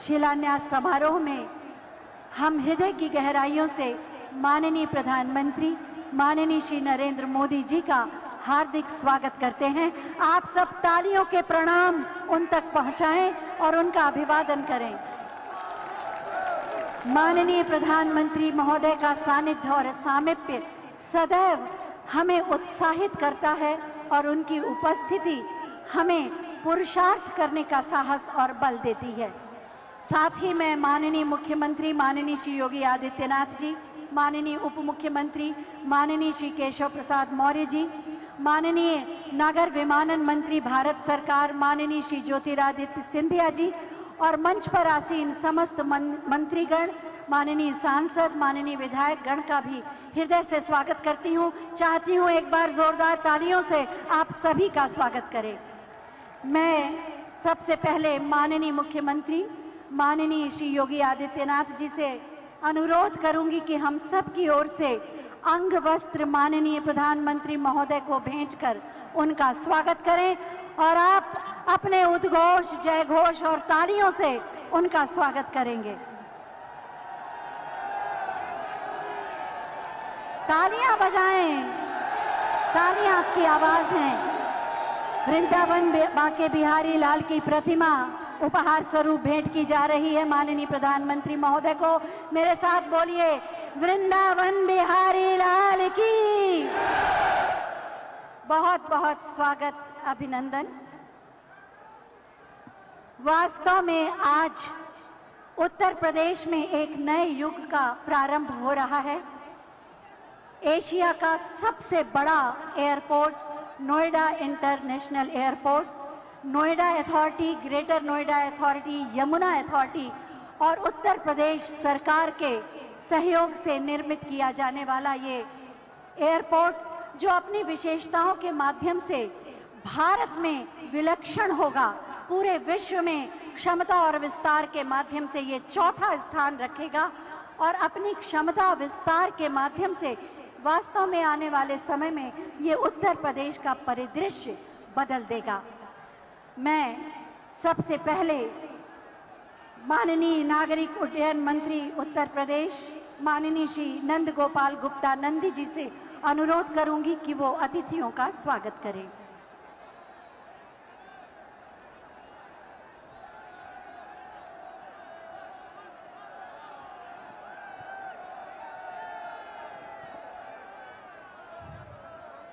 शिलान्यास समारोह में हम हृदय की गहराइयों से माननीय प्रधानमंत्री माननीय श्री नरेंद्र मोदी जी का हार्दिक स्वागत करते हैं। आप सब तालियों के प्रणाम उन तक पहुंचाएं और उनका अभिवादन करें। माननीय प्रधानमंत्री महोदय का सानिध्य और सामीप्य सदैव हमें उत्साहित करता है और उनकी उपस्थिति हमें पुरुषार्थ करने का साहस और बल देती है। साथ ही मैं माननीय मुख्यमंत्री माननीय श्री योगी आदित्यनाथ जी, माननीय उप मुख्यमंत्री माननीय श्री केशव प्रसाद मौर्य जी, माननीय नागर विमानन मंत्री भारत सरकार माननीय श्री ज्योतिरादित्य सिंधिया जी और मंच पर आसीन समस्त मंत्रीगण, माननीय सांसद, माननीय विधायक गण का भी हृदय से स्वागत करती हूँ। चाहती हूँ एक बार जोरदार तालियों से आप सभी का स्वागत करें। मैं सबसे पहले माननीय मुख्यमंत्री माननीय श्री योगी आदित्यनाथ जी से अनुरोध करूंगी कि हम सब की ओर से अंग वस्त्र माननीय प्रधानमंत्री महोदय को भेंटकर उनका स्वागत करें और आप अपने उद्घोष, जय घोष और तालियों से उनका स्वागत करेंगे। तालियां बजाएं, तालियां आपकी आवाज है। वृंदावन बांके बिहारी लाल की प्रतिमा उपहार स्वरूप भेंट की जा रही है माननीय प्रधानमंत्री महोदय को। मेरे साथ बोलिए, वृंदावन बिहारी लाल की। बहुत बहुत स्वागत, अभिनंदन। वास्तव में आज उत्तर प्रदेश में एक नए युग का प्रारंभ हो रहा है। एशिया का सबसे बड़ा airport Noida international airport, Noida authority, greater Noida authority, Yamuna authority और उत्तर प्रदेश सरकार के सहयोग से निर्मित किया जाने वाला ये एयरपोर्ट जो अपनी विशेषताओं के माध्यम से भारत में विलक्षण होगा, पूरे विश्व में क्षमता और विस्तार के माध्यम से ये चौथा स्थान रखेगा और अपनी क्षमता विस्तार के माध्यम से वास्तव में आने वाले समय में ये उत्तर प्रदेश का परिदृश्य बदल देगा। मैं सबसे पहले माननीय नागरिक उड्डयन मंत्री उत्तर प्रदेश माननीय श्री नंद गोपाल गुप्ता नंदी जी से अनुरोध करूंगी कि वो अतिथियों का स्वागत करें।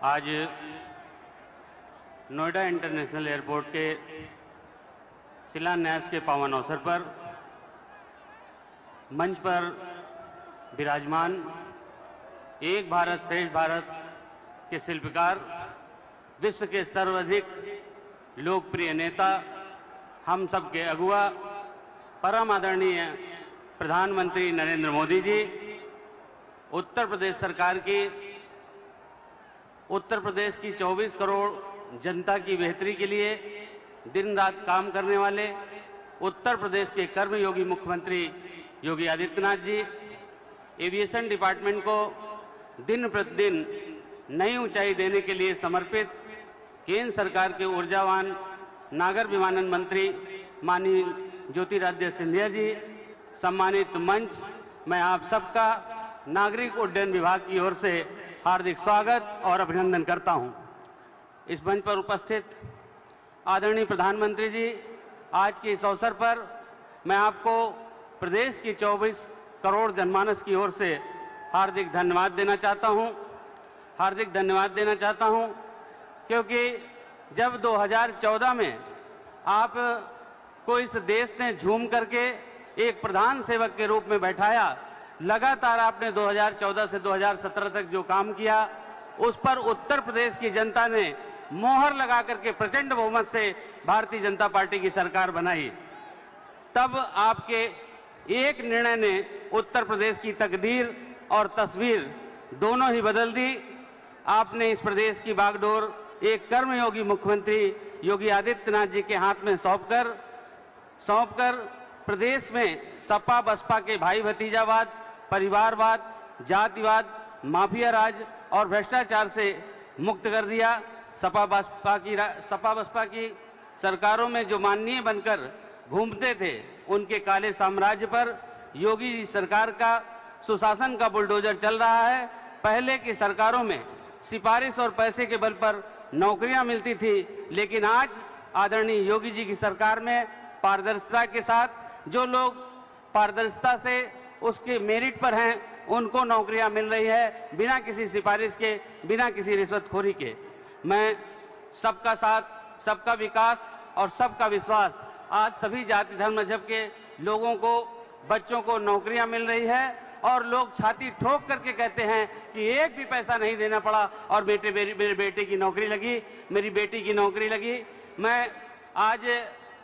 आज नोएडा इंटरनेशनल एयरपोर्ट के शिलान्यास के पावन अवसर पर मंच पर विराजमान एक भारत श्रेष्ठ भारत के शिल्पकार, विश्व के सर्वाधिक लोकप्रिय नेता, हम सबके अगुआ परम आदरणीय प्रधानमंत्री नरेंद्र मोदी जी, उत्तर प्रदेश सरकार की, उत्तर प्रदेश की 24 करोड़ जनता की बेहतरी के लिए दिन रात काम करने वाले उत्तर प्रदेश के कर्मयोगी मुख्यमंत्री योगी आदित्यनाथ जी, एविएशन डिपार्टमेंट को दिन प्रतिदिन नई ऊंचाई देने के लिए समर्पित केंद्र सरकार के ऊर्जावान नागर विमानन मंत्री माननीय ज्योतिरादित्य सिंधिया जी, सम्मानित मंच, मैं आप सबका नागरिक उड्डयन विभाग की ओर से हार्दिक स्वागत और अभिनंदन करता हूं। इस मंच पर उपस्थित आदरणीय प्रधानमंत्री जी, आज के इस अवसर पर मैं आपको प्रदेश की 24 करोड़ जनमानस की ओर से हार्दिक धन्यवाद देना चाहता हूं। हार्दिक धन्यवाद देना चाहता हूं क्योंकि जब 2014 में आप को इस देश ने झूम करके एक प्रधान सेवक के रूप में बैठाया, लगातार आपने 2014 से 2017 तक जो काम किया उस पर उत्तर प्रदेश की जनता ने मोहर लगा करके प्रचंड बहुमत से भारतीय जनता पार्टी की सरकार बनाई। तब आपके एक निर्णय ने उत्तर प्रदेश की तकदीर और तस्वीर दोनों ही बदल दी। आपने इस प्रदेश की बागडोर एक कर्मयोगी मुख्यमंत्री योगी आदित्यनाथ जी के हाथ में सौंपकर प्रदेश में सपा बसपा के भाई भतीजावाद, परिवारवाद, जातिवाद, माफिया राज और भ्रष्टाचार से मुक्त कर दिया। सपा बसपा की सरकारों में जो माननीय बनकर घूमते थे, उनके काले साम्राज्य पर योगी जी सरकार का सुशासन का बुलडोजर चल रहा है। पहले की सरकारों में सिफारिश और पैसे के बल पर नौकरियां मिलती थी, लेकिन आज आदरणीय योगी जी की सरकार में पारदर्शिता के साथ जो लोग पारदर्शिता से उसके मेरिट पर हैं उनको नौकरियां मिल रही है, बिना किसी सिफारिश के, बिना किसी रिश्वतखोरी के। मैं सबका साथ, सबका विकास और सबका विश्वास, आज सभी जाति धर्म मजहब के लोगों को, बच्चों को नौकरियां मिल रही है और लोग छाती ठोक करके कहते हैं कि एक भी पैसा नहीं देना पड़ा और मेरे बेटे की नौकरी लगी, मेरी बेटी की नौकरी लगी। मैं आज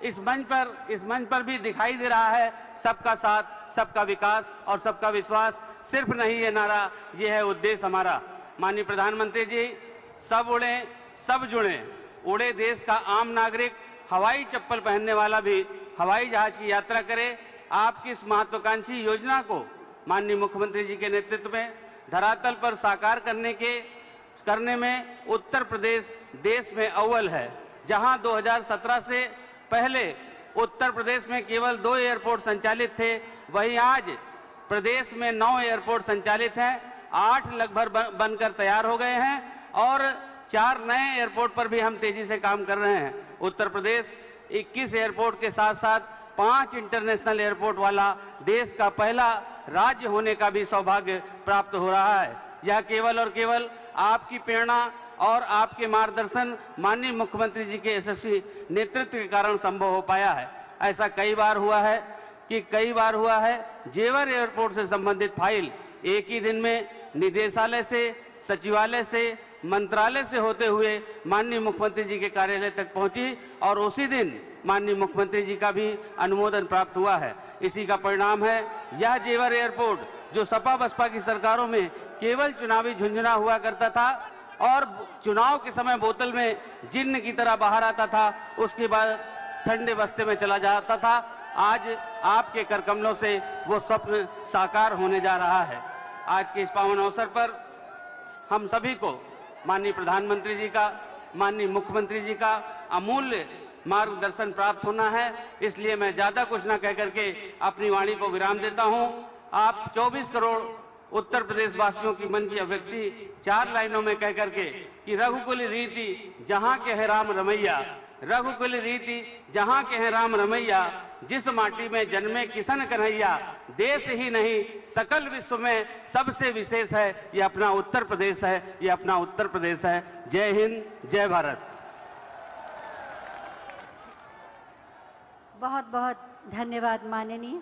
इस मंच पर भी दिखाई दे रहा है सबका साथ, सबका विकास और सबका विश्वास। सिर्फ नहीं ये नारा, ये है उद्देश्य हमारा। माननीय प्रधानमंत्री जी, सब उड़े सब जुड़े, उड़े देश का आम नागरिक, हवाई चप्पल पहनने वाला भी हवाई जहाज की यात्रा करे। आपकी इस महत्वाकांक्षी योजना को माननीय मुख्यमंत्री जी के नेतृत्व में धरातल पर साकार करने में उत्तर प्रदेश देश में अव्वल है। जहां 2017 से पहले उत्तर प्रदेश में केवल 2 एयरपोर्ट संचालित थे, वहीं आज प्रदेश में 9 एयरपोर्ट संचालित हैं, 8 लगभग बनकर तैयार हो गए हैं और 4 नए एयरपोर्ट पर भी हम तेजी से काम कर रहे हैं। उत्तर प्रदेश 21 एयरपोर्ट के साथ साथ 5 इंटरनेशनल एयरपोर्ट वाला देश का पहला राज्य होने का भी सौभाग्य प्राप्त हो रहा है। यह केवल और केवल आपकी प्रेरणा और आपके मार्गदर्शन, माननीय मुख्यमंत्री जी के यशस्वी नेतृत्व के कारण संभव हो पाया है। ऐसा कई बार हुआ है जेवर एयरपोर्ट से संबंधित फाइल एक ही दिन में निदेशालय से, सचिवालय से, मंत्रालय से होते हुए माननीय मुख्यमंत्री जी के कार्यालय तक पहुंची और उसी दिन माननीय मुख्यमंत्री जी का भी अनुमोदन प्राप्त हुआ है। इसी का परिणाम है यह जेवर एयरपोर्ट, जो सपा बसपा की सरकारों में केवल चुनावी झुंझुना हुआ करता था और चुनाव के समय बोतल में जिन्न की तरह बाहर आता था, उसके बाद ठंडे बस्ते में चला जाता था। आज आपके करकमलों से वो स्वप्न साकार होने जा रहा है। आज के इस पावन अवसर पर हम सभी को माननीय प्रधानमंत्री जी का, माननीय मुख्यमंत्री जी का अमूल्य मार्गदर्शन प्राप्त होना है। इसलिए मैं ज्यादा कुछ न कह करके अपनी वाणी को विराम देता हूं। आप 24 करोड़ उत्तर प्रदेश वासियों की मन की अभिव्यक्ति 4 लाइनों में कह करके कि रघुकुल रीति जहां के है राम रमैया, रघुकुल रीति जहां के हैं राम रमैया, जिस माटी में जन्मे किशन कन्हैया, देश ही नहीं सकल विश्व में सबसे विशेष है ये अपना उत्तर प्रदेश है, ये अपना उत्तर प्रदेश है। जय हिंद, जय भारत। बहुत बहुत धन्यवाद माननीय।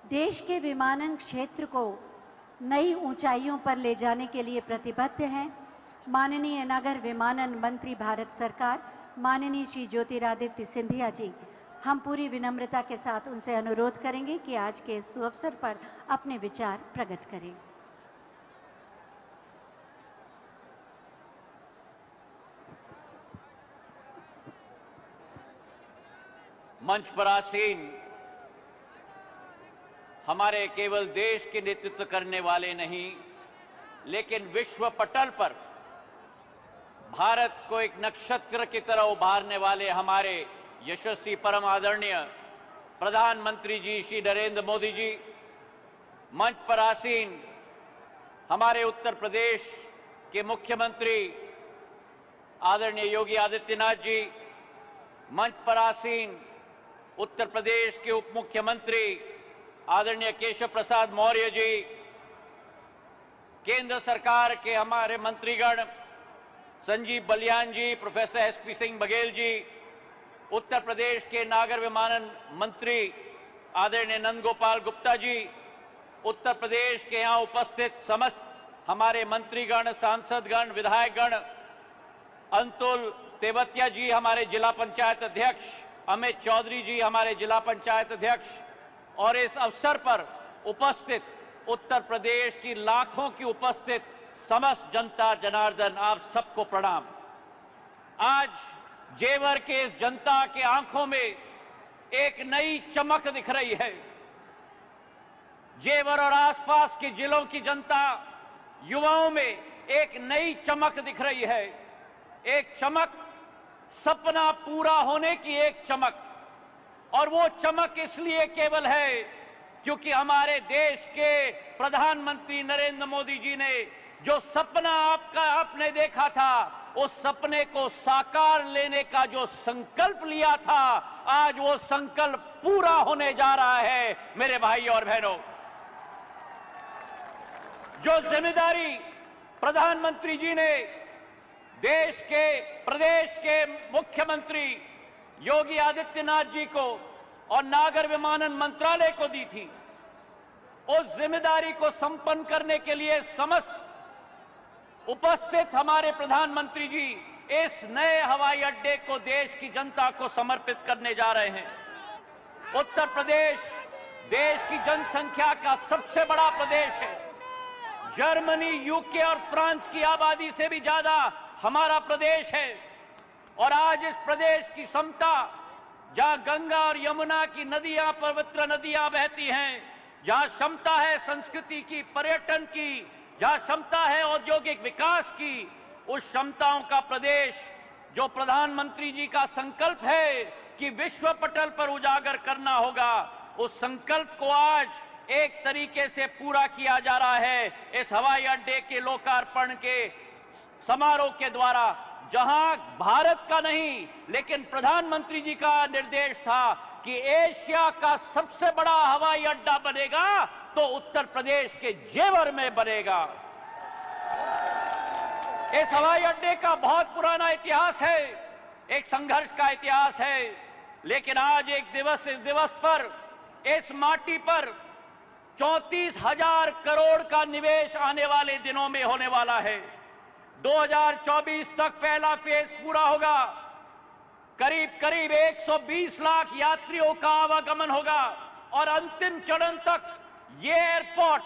देश के विमानन क्षेत्र को नई ऊंचाइयों पर ले जाने के लिए प्रतिबद्ध हैं माननीय नगर विमानन मंत्री भारत सरकार, माननीय श्री ज्योतिरादित्य सिंधिया जी। हम पूरी विनम्रता के साथ उनसे अनुरोध करेंगे कि आज के इस अवसर पर अपने विचार प्रकट करें। मंच पर आसीन हमारे केवल देश के नेतृत्व करने वाले नहीं, लेकिन विश्व पटल पर भारत को एक नक्षत्र की तरह उभारने वाले हमारे यशस्वी परम आदरणीय प्रधानमंत्री जी श्री नरेंद्र मोदी जी, मंच पर आसीन हमारे उत्तर प्रदेश के मुख्यमंत्री आदरणीय योगी आदित्यनाथ जी, मंच पर आसीन उत्तर प्रदेश के उप मुख्यमंत्री आदरणीय केशव प्रसाद मौर्य जी, केंद्र सरकार के हमारे मंत्रीगण संजीव बलियान जी, प्रोफेसर एसपी सिंह बघेल जी, उत्तर प्रदेश के नागर विमानन मंत्री आदरणीय नंदगोपाल गुप्ता जी, उत्तर प्रदेश के यहाँ उपस्थित समस्त हमारे मंत्रीगण, सांसदगण, विधायकगण, अंतुल तेवतिया जी हमारे जिला पंचायत अध्यक्ष, अमित चौधरी जी हमारे जिला पंचायत अध्यक्ष, और इस अवसर पर उपस्थित उत्तर प्रदेश की लाखों की उपस्थित समस्त जनता जनार्दन, आप सबको प्रणाम। आज जेवर के इस जनता के आंखों में एक नई चमक दिख रही है। जेवर और आसपास के जिलों की जनता, युवाओं में एक नई चमक दिख रही है। एक चमक, सपना पूरा होने की एक चमक। और वो चमक इसलिए केवल है क्योंकि हमारे देश के प्रधानमंत्री नरेंद्र मोदी जी ने जो सपना आपने देखा था, उस सपने को साकार लेने का जो संकल्प लिया था, आज वो संकल्प पूरा होने जा रहा है मेरे भाई और बहनों। जो जिम्मेदारी प्रधानमंत्री जी ने देश के प्रदेश के मुख्यमंत्री योगी आदित्यनाथ जी को और नागर विमानन मंत्रालय को दी थी, उस जिम्मेदारी को संपन्न करने के लिए समस्त उपस्थित हमारे प्रधानमंत्री जी इस नए हवाई अड्डे को देश की जनता को समर्पित करने जा रहे हैं। उत्तर प्रदेश देश की जनसंख्या का सबसे बड़ा प्रदेश है। जर्मनी, यूके और फ्रांस की आबादी से भी ज्यादा हमारा प्रदेश है। और आज इस प्रदेश की समता, जहां गंगा और यमुना की नदियां, पवित्र नदियां बहती हैं, जहां क्षमता है संस्कृति की, पर्यटन की, जहां क्षमता है औद्योगिक विकास की, उस क्षमताओं का प्रदेश जो प्रधानमंत्री जी का संकल्प है कि विश्व पटल पर उजागर करना होगा, उस संकल्प को आज एक तरीके से पूरा किया जा रहा है इस हवाई अड्डे के लोकार्पण के समारोह के द्वारा, जहां भारत का नहीं लेकिन प्रधानमंत्री जी का निर्देश था कि एशिया का सबसे बड़ा हवाई अड्डा बनेगा तो उत्तर प्रदेश के जेवर में बनेगा। इस हवाई अड्डे का बहुत पुराना इतिहास है, एक संघर्ष का इतिहास है, लेकिन आज इस दिवस पर इस माटी पर 34,000 करोड़ का निवेश आने वाले दिनों में होने वाला है। 2024 तक पहला फेज पूरा होगा। करीब 120 लाख यात्रियों का आवागमन होगा और अंतिम चरण तक ये एयरपोर्ट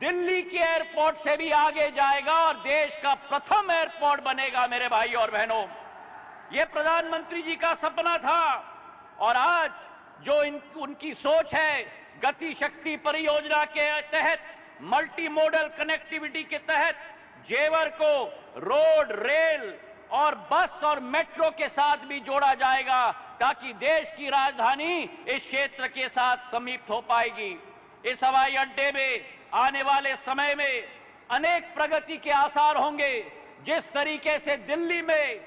दिल्ली के एयरपोर्ट से भी आगे जाएगा और देश का प्रथम एयरपोर्ट बनेगा मेरे भाई और बहनों। ये प्रधानमंत्री जी का सपना था और आज जो उनकी सोच है, गति शक्ति परियोजना के तहत, मल्टी मॉडल कनेक्टिविटी के तहत जेवर को रोड, रेल और बस और मेट्रो के साथ भी जोड़ा जाएगा ताकि देश की राजधानी इस क्षेत्र के साथ समीप हो पाएगी। इस हवाई अड्डे में आने वाले समय में अनेक प्रगति के आसार होंगे। जिस तरीके से दिल्ली में,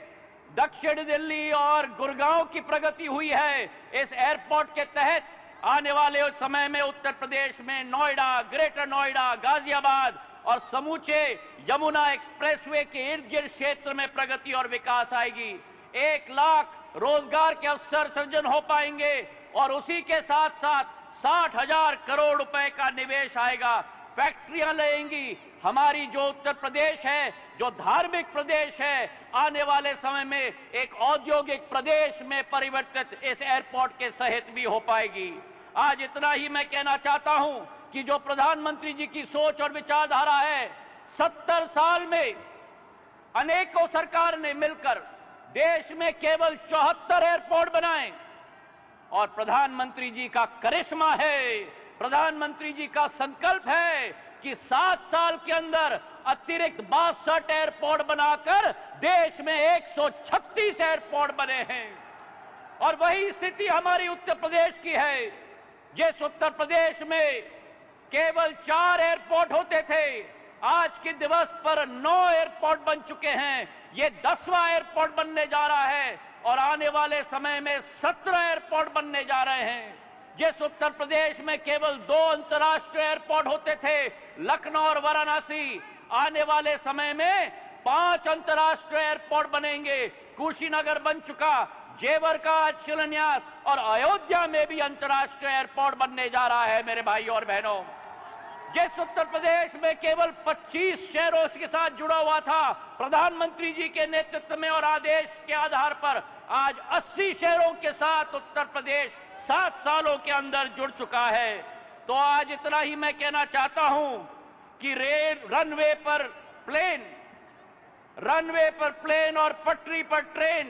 दक्षिण दिल्ली और गुड़गांव की प्रगति हुई है, इस एयरपोर्ट के तहत आने वाले समय में उत्तर प्रदेश में नोएडा, ग्रेटर नोएडा, गाजियाबाद और समूचे यमुना एक्सप्रेसवे के इर्द गिर्द क्षेत्र में प्रगति और विकास आएगी। 1 लाख रोजगार के अवसर सृजन हो पाएंगे और उसी के साथ साथ 60,000 करोड़ रुपए का निवेश आएगा। फैक्ट्रियां लगेंगी। हमारी जो उत्तर प्रदेश है, जो धार्मिक प्रदेश है, आने वाले समय में एक औद्योगिक प्रदेश में परिवर्तित इस एयरपोर्ट के सहित भी हो पाएगी। आज इतना ही मैं कहना चाहता हूं कि जो प्रधानमंत्री जी की सोच और विचारधारा है, 70 साल में अनेकों सरकार ने मिलकर देश में केवल 74 एयरपोर्ट बनाए और प्रधानमंत्री जी का करिश्मा है, प्रधानमंत्री जी का संकल्प है कि 7 साल के अंदर अतिरिक्त 62 एयरपोर्ट बनाकर देश में 136 एयरपोर्ट बने हैं। और वही स्थिति हमारी उत्तर प्रदेश की है। जिस उत्तर प्रदेश में केवल 4 एयरपोर्ट होते थे, आज के दिवस पर 9 एयरपोर्ट बन चुके हैं। ये 10वां एयरपोर्ट बनने जा रहा है और आने वाले समय में 17 एयरपोर्ट बनने जा रहे हैं। जिस उत्तर प्रदेश में केवल 2 अंतर्राष्ट्रीय एयरपोर्ट होते थे, लखनऊ और वाराणसी, आने वाले समय में 5 अंतर्राष्ट्रीय एयरपोर्ट बनेंगे। कुशीनगर बन चुका, जेवर का आज शिलान्यास और अयोध्या में भी अंतर्राष्ट्रीय एयरपोर्ट बनने जा रहा है मेरे भाई और बहनों। जिस उत्तर प्रदेश में केवल 25 शहरों के साथ जुड़ा हुआ था, प्रधानमंत्री जी के नेतृत्व में और आदेश के आधार पर आज 80 शहरों के साथ उत्तर प्रदेश 7 सालों के अंदर जुड़ चुका है। तो आज इतना ही मैं कहना चाहता हूं कि रनवे पर प्लेन और पटरी पर ट्रेन,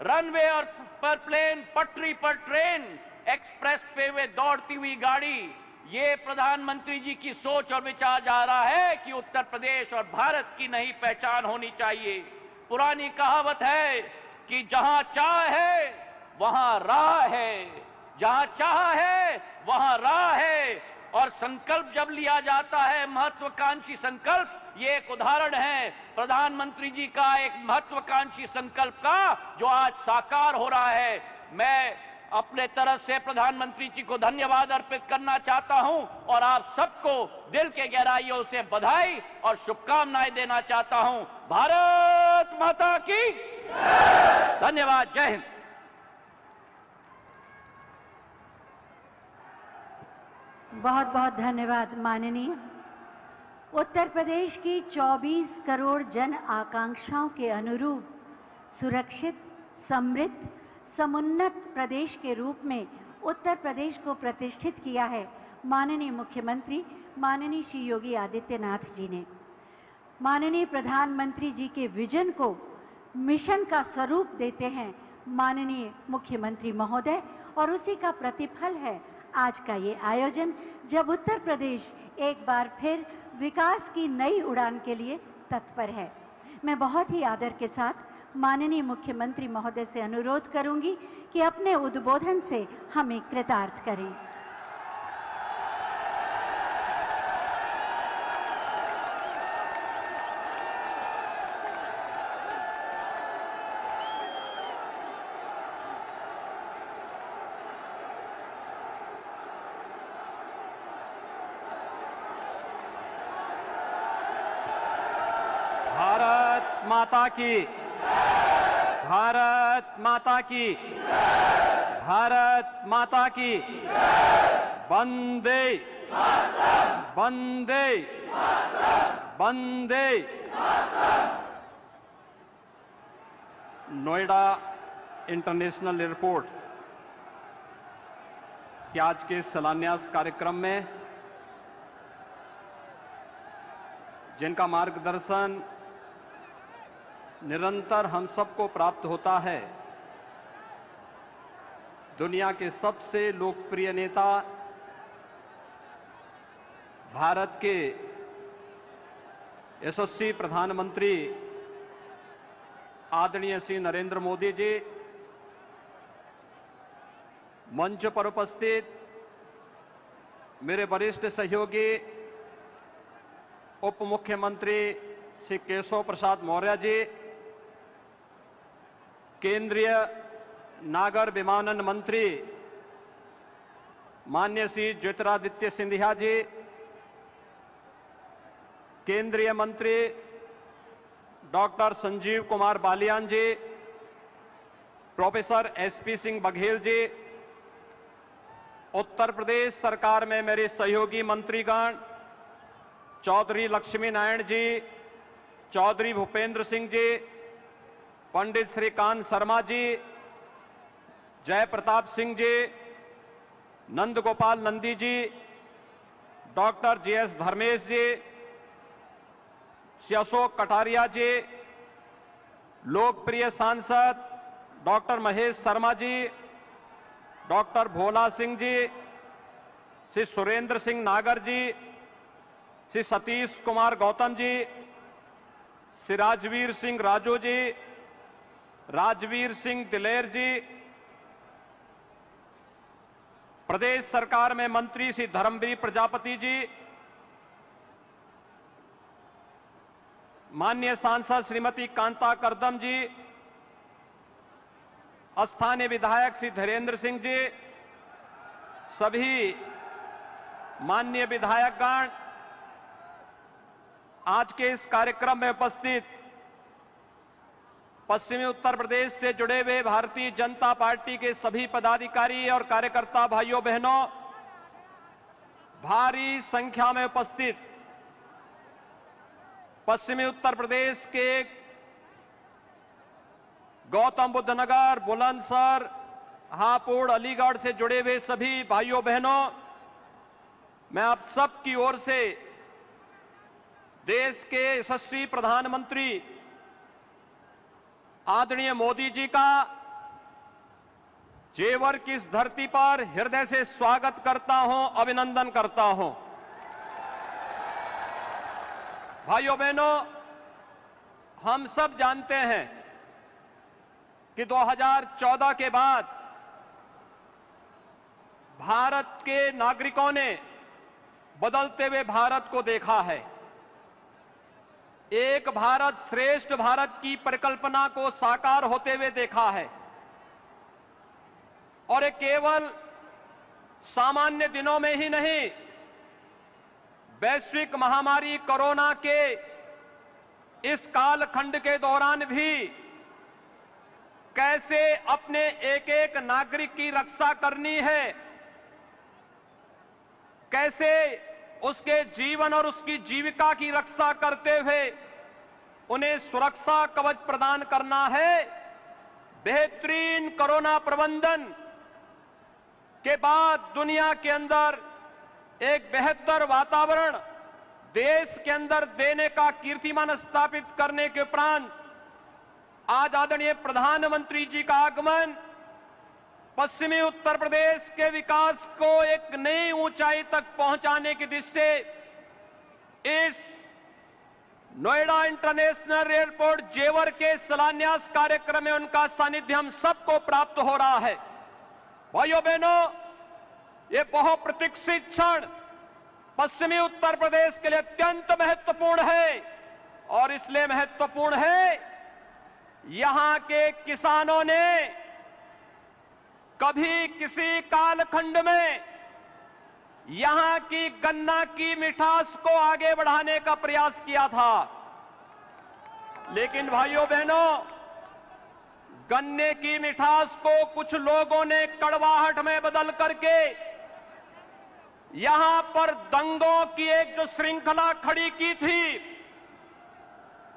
रनवे और पर प्लेन, पटरी पर ट्रेन, एक्सप्रेस वे में दौड़ती हुई गाड़ी, ये प्रधानमंत्री जी की सोच और विचार जा रहा है कि उत्तर प्रदेश और भारत की नई पहचान होनी चाहिए। पुरानी कहावत है कि जहां चाह है वहां राह है, जहां चाह है वहां राह है, और संकल्प जब लिया जाता है, महत्वाकांक्षी संकल्प, ये एक उदाहरण है प्रधानमंत्री जी का एक महत्वाकांक्षी संकल्प का, जो आज साकार हो रहा है। मैं अपने तरफ से प्रधानमंत्री जी को धन्यवाद अर्पित करना चाहता हूं और आप सबको दिल के गहराइयों से बधाई और शुभकामनाएं देना चाहता हूं। भारत माता की धन्यवाद। जय हिंद। बहुत बहुत धन्यवाद माननीय। उत्तर प्रदेश की 24 करोड़ जन आकांक्षाओं के अनुरूप सुरक्षित, समृद्ध, समुन्नत प्रदेश के रूप में उत्तर प्रदेश को प्रतिष्ठित किया है माननीय मुख्यमंत्री माननीय श्री योगी आदित्यनाथ जी ने। माननीय प्रधानमंत्री जी के विजन को मिशन का स्वरूप देते हैं माननीय मुख्यमंत्री महोदय, और उसी का प्रतिफल है आज का ये आयोजन, जब उत्तर प्रदेश एक बार फिर विकास की नई उड़ान के लिए तत्पर है। मैं बहुत ही आदर के साथ माननीय मुख्यमंत्री महोदय से अनुरोध करूंगी कि अपने उद्बोधन से हमें कृतार्थ करें। भारत माता की, भारत माता की, भारत माता की, वंदे वंदे वंदे। नोएडा इंटरनेशनल एयरपोर्ट के आज के शिलान्यास कार्यक्रम में जिनका मार्गदर्शन निरंतर हम सबको प्राप्त होता है, दुनिया के सबसे लोकप्रिय नेता, भारत के यशस्वी प्रधानमंत्री आदरणीय श्री नरेंद्र मोदी जी, मंच पर उपस्थित मेरे वरिष्ठ सहयोगी उप मुख्यमंत्री श्री केशव प्रसाद मौर्य जी, केंद्रीय नागर विमानन मंत्री माननीय श्री ज्योतिरादित्य सिंधिया जी, केंद्रीय मंत्री डॉक्टर संजीव कुमार बालियान जी, प्रोफेसर एसपी सिंह बघेल जी, उत्तर प्रदेश सरकार में मेरे सहयोगी मंत्रीगण चौधरी लक्ष्मी नारायण जी, चौधरी भूपेंद्र सिंह जी, पंडित श्रीकांत शर्मा जी, जय प्रताप सिंह जी, नंद गोपाल नंदी जी, डॉक्टर जीएस धर्मेश जी, श्री अशोक कटारिया जी, लोकप्रिय सांसद डॉक्टर महेश शर्मा जी, डॉक्टर भोला सिंह जी, श्री सुरेंद्र सिंह नागर जी, श्री सतीश कुमार गौतम जी, श्री राजवीर सिंह राजू जी, राजवीर सिंह दिलेर जी, प्रदेश सरकार में मंत्री श्री धर्मवीर प्रजापति जी, माननीय सांसद श्रीमती कांता करदम जी, स्थानीय विधायक श्री धीरेन्द्र सिंह जी, सभी माननीय विधायकगण, आज के इस कार्यक्रम में उपस्थित पश्चिमी उत्तर प्रदेश से जुड़े हुए भारतीय जनता पार्टी के सभी पदाधिकारी और कार्यकर्ता भाइयों बहनों, भारी संख्या में उपस्थित पश्चिमी उत्तर प्रदेश के गौतम बुद्ध नगर, बुलंदशहर, हापुड़, अलीगढ़ से जुड़े हुए सभी भाइयों बहनों, मैं आप सब की ओर से देश के यशस्वी प्रधानमंत्री आदरणीय मोदी जी का जेवर की इस धरती पर हृदय से स्वागत करता हूं, अभिनंदन करता हूं। भाइयों बहनों, हम सब जानते हैं कि 2014 के बाद भारत के नागरिकों ने बदलते हुए भारत को देखा है। एक भारत श्रेष्ठ भारत की परिकल्पना को साकार होते हुए देखा है और ये केवल सामान्य दिनों में ही नहीं, वैश्विक महामारी कोरोना के इस कालखंड के दौरान भी कैसे अपने एक एक नागरिक की रक्षा करनी है, कैसे उसके जीवन और उसकी जीविका की रक्षा करते हुए उन्हें सुरक्षा कवच प्रदान करना है। बेहतरीन कोरोना प्रबंधन के बाद दुनिया के अंदर एक बेहतर वातावरण देश के अंदर देने का कीर्तिमान स्थापित करने के उपरांत आज आदरणीय प्रधानमंत्री जी का आगमन पश्चिमी उत्तर प्रदेश के विकास को एक नई ऊंचाई तक पहुंचाने की दिशा से इस नोएडा इंटरनेशनल एयरपोर्ट जेवर के शिलान्यास कार्यक्रम में उनका सानिध्य हम सबको प्राप्त हो रहा है। भाइयों बहनों, ये बहुप्रतीक्षित क्षण पश्चिमी उत्तर प्रदेश के लिए अत्यंत महत्वपूर्ण है और इसलिए महत्वपूर्ण है, यहां के किसानों ने कभी किसी कालखंड में यहां की गन्ना की मिठास को आगे बढ़ाने का प्रयास किया था, लेकिन भाइयों बहनों, गन्ने की मिठास को कुछ लोगों ने कड़वाहट में बदल करके यहां पर दंगों की एक जो श्रृंखला खड़ी की थी,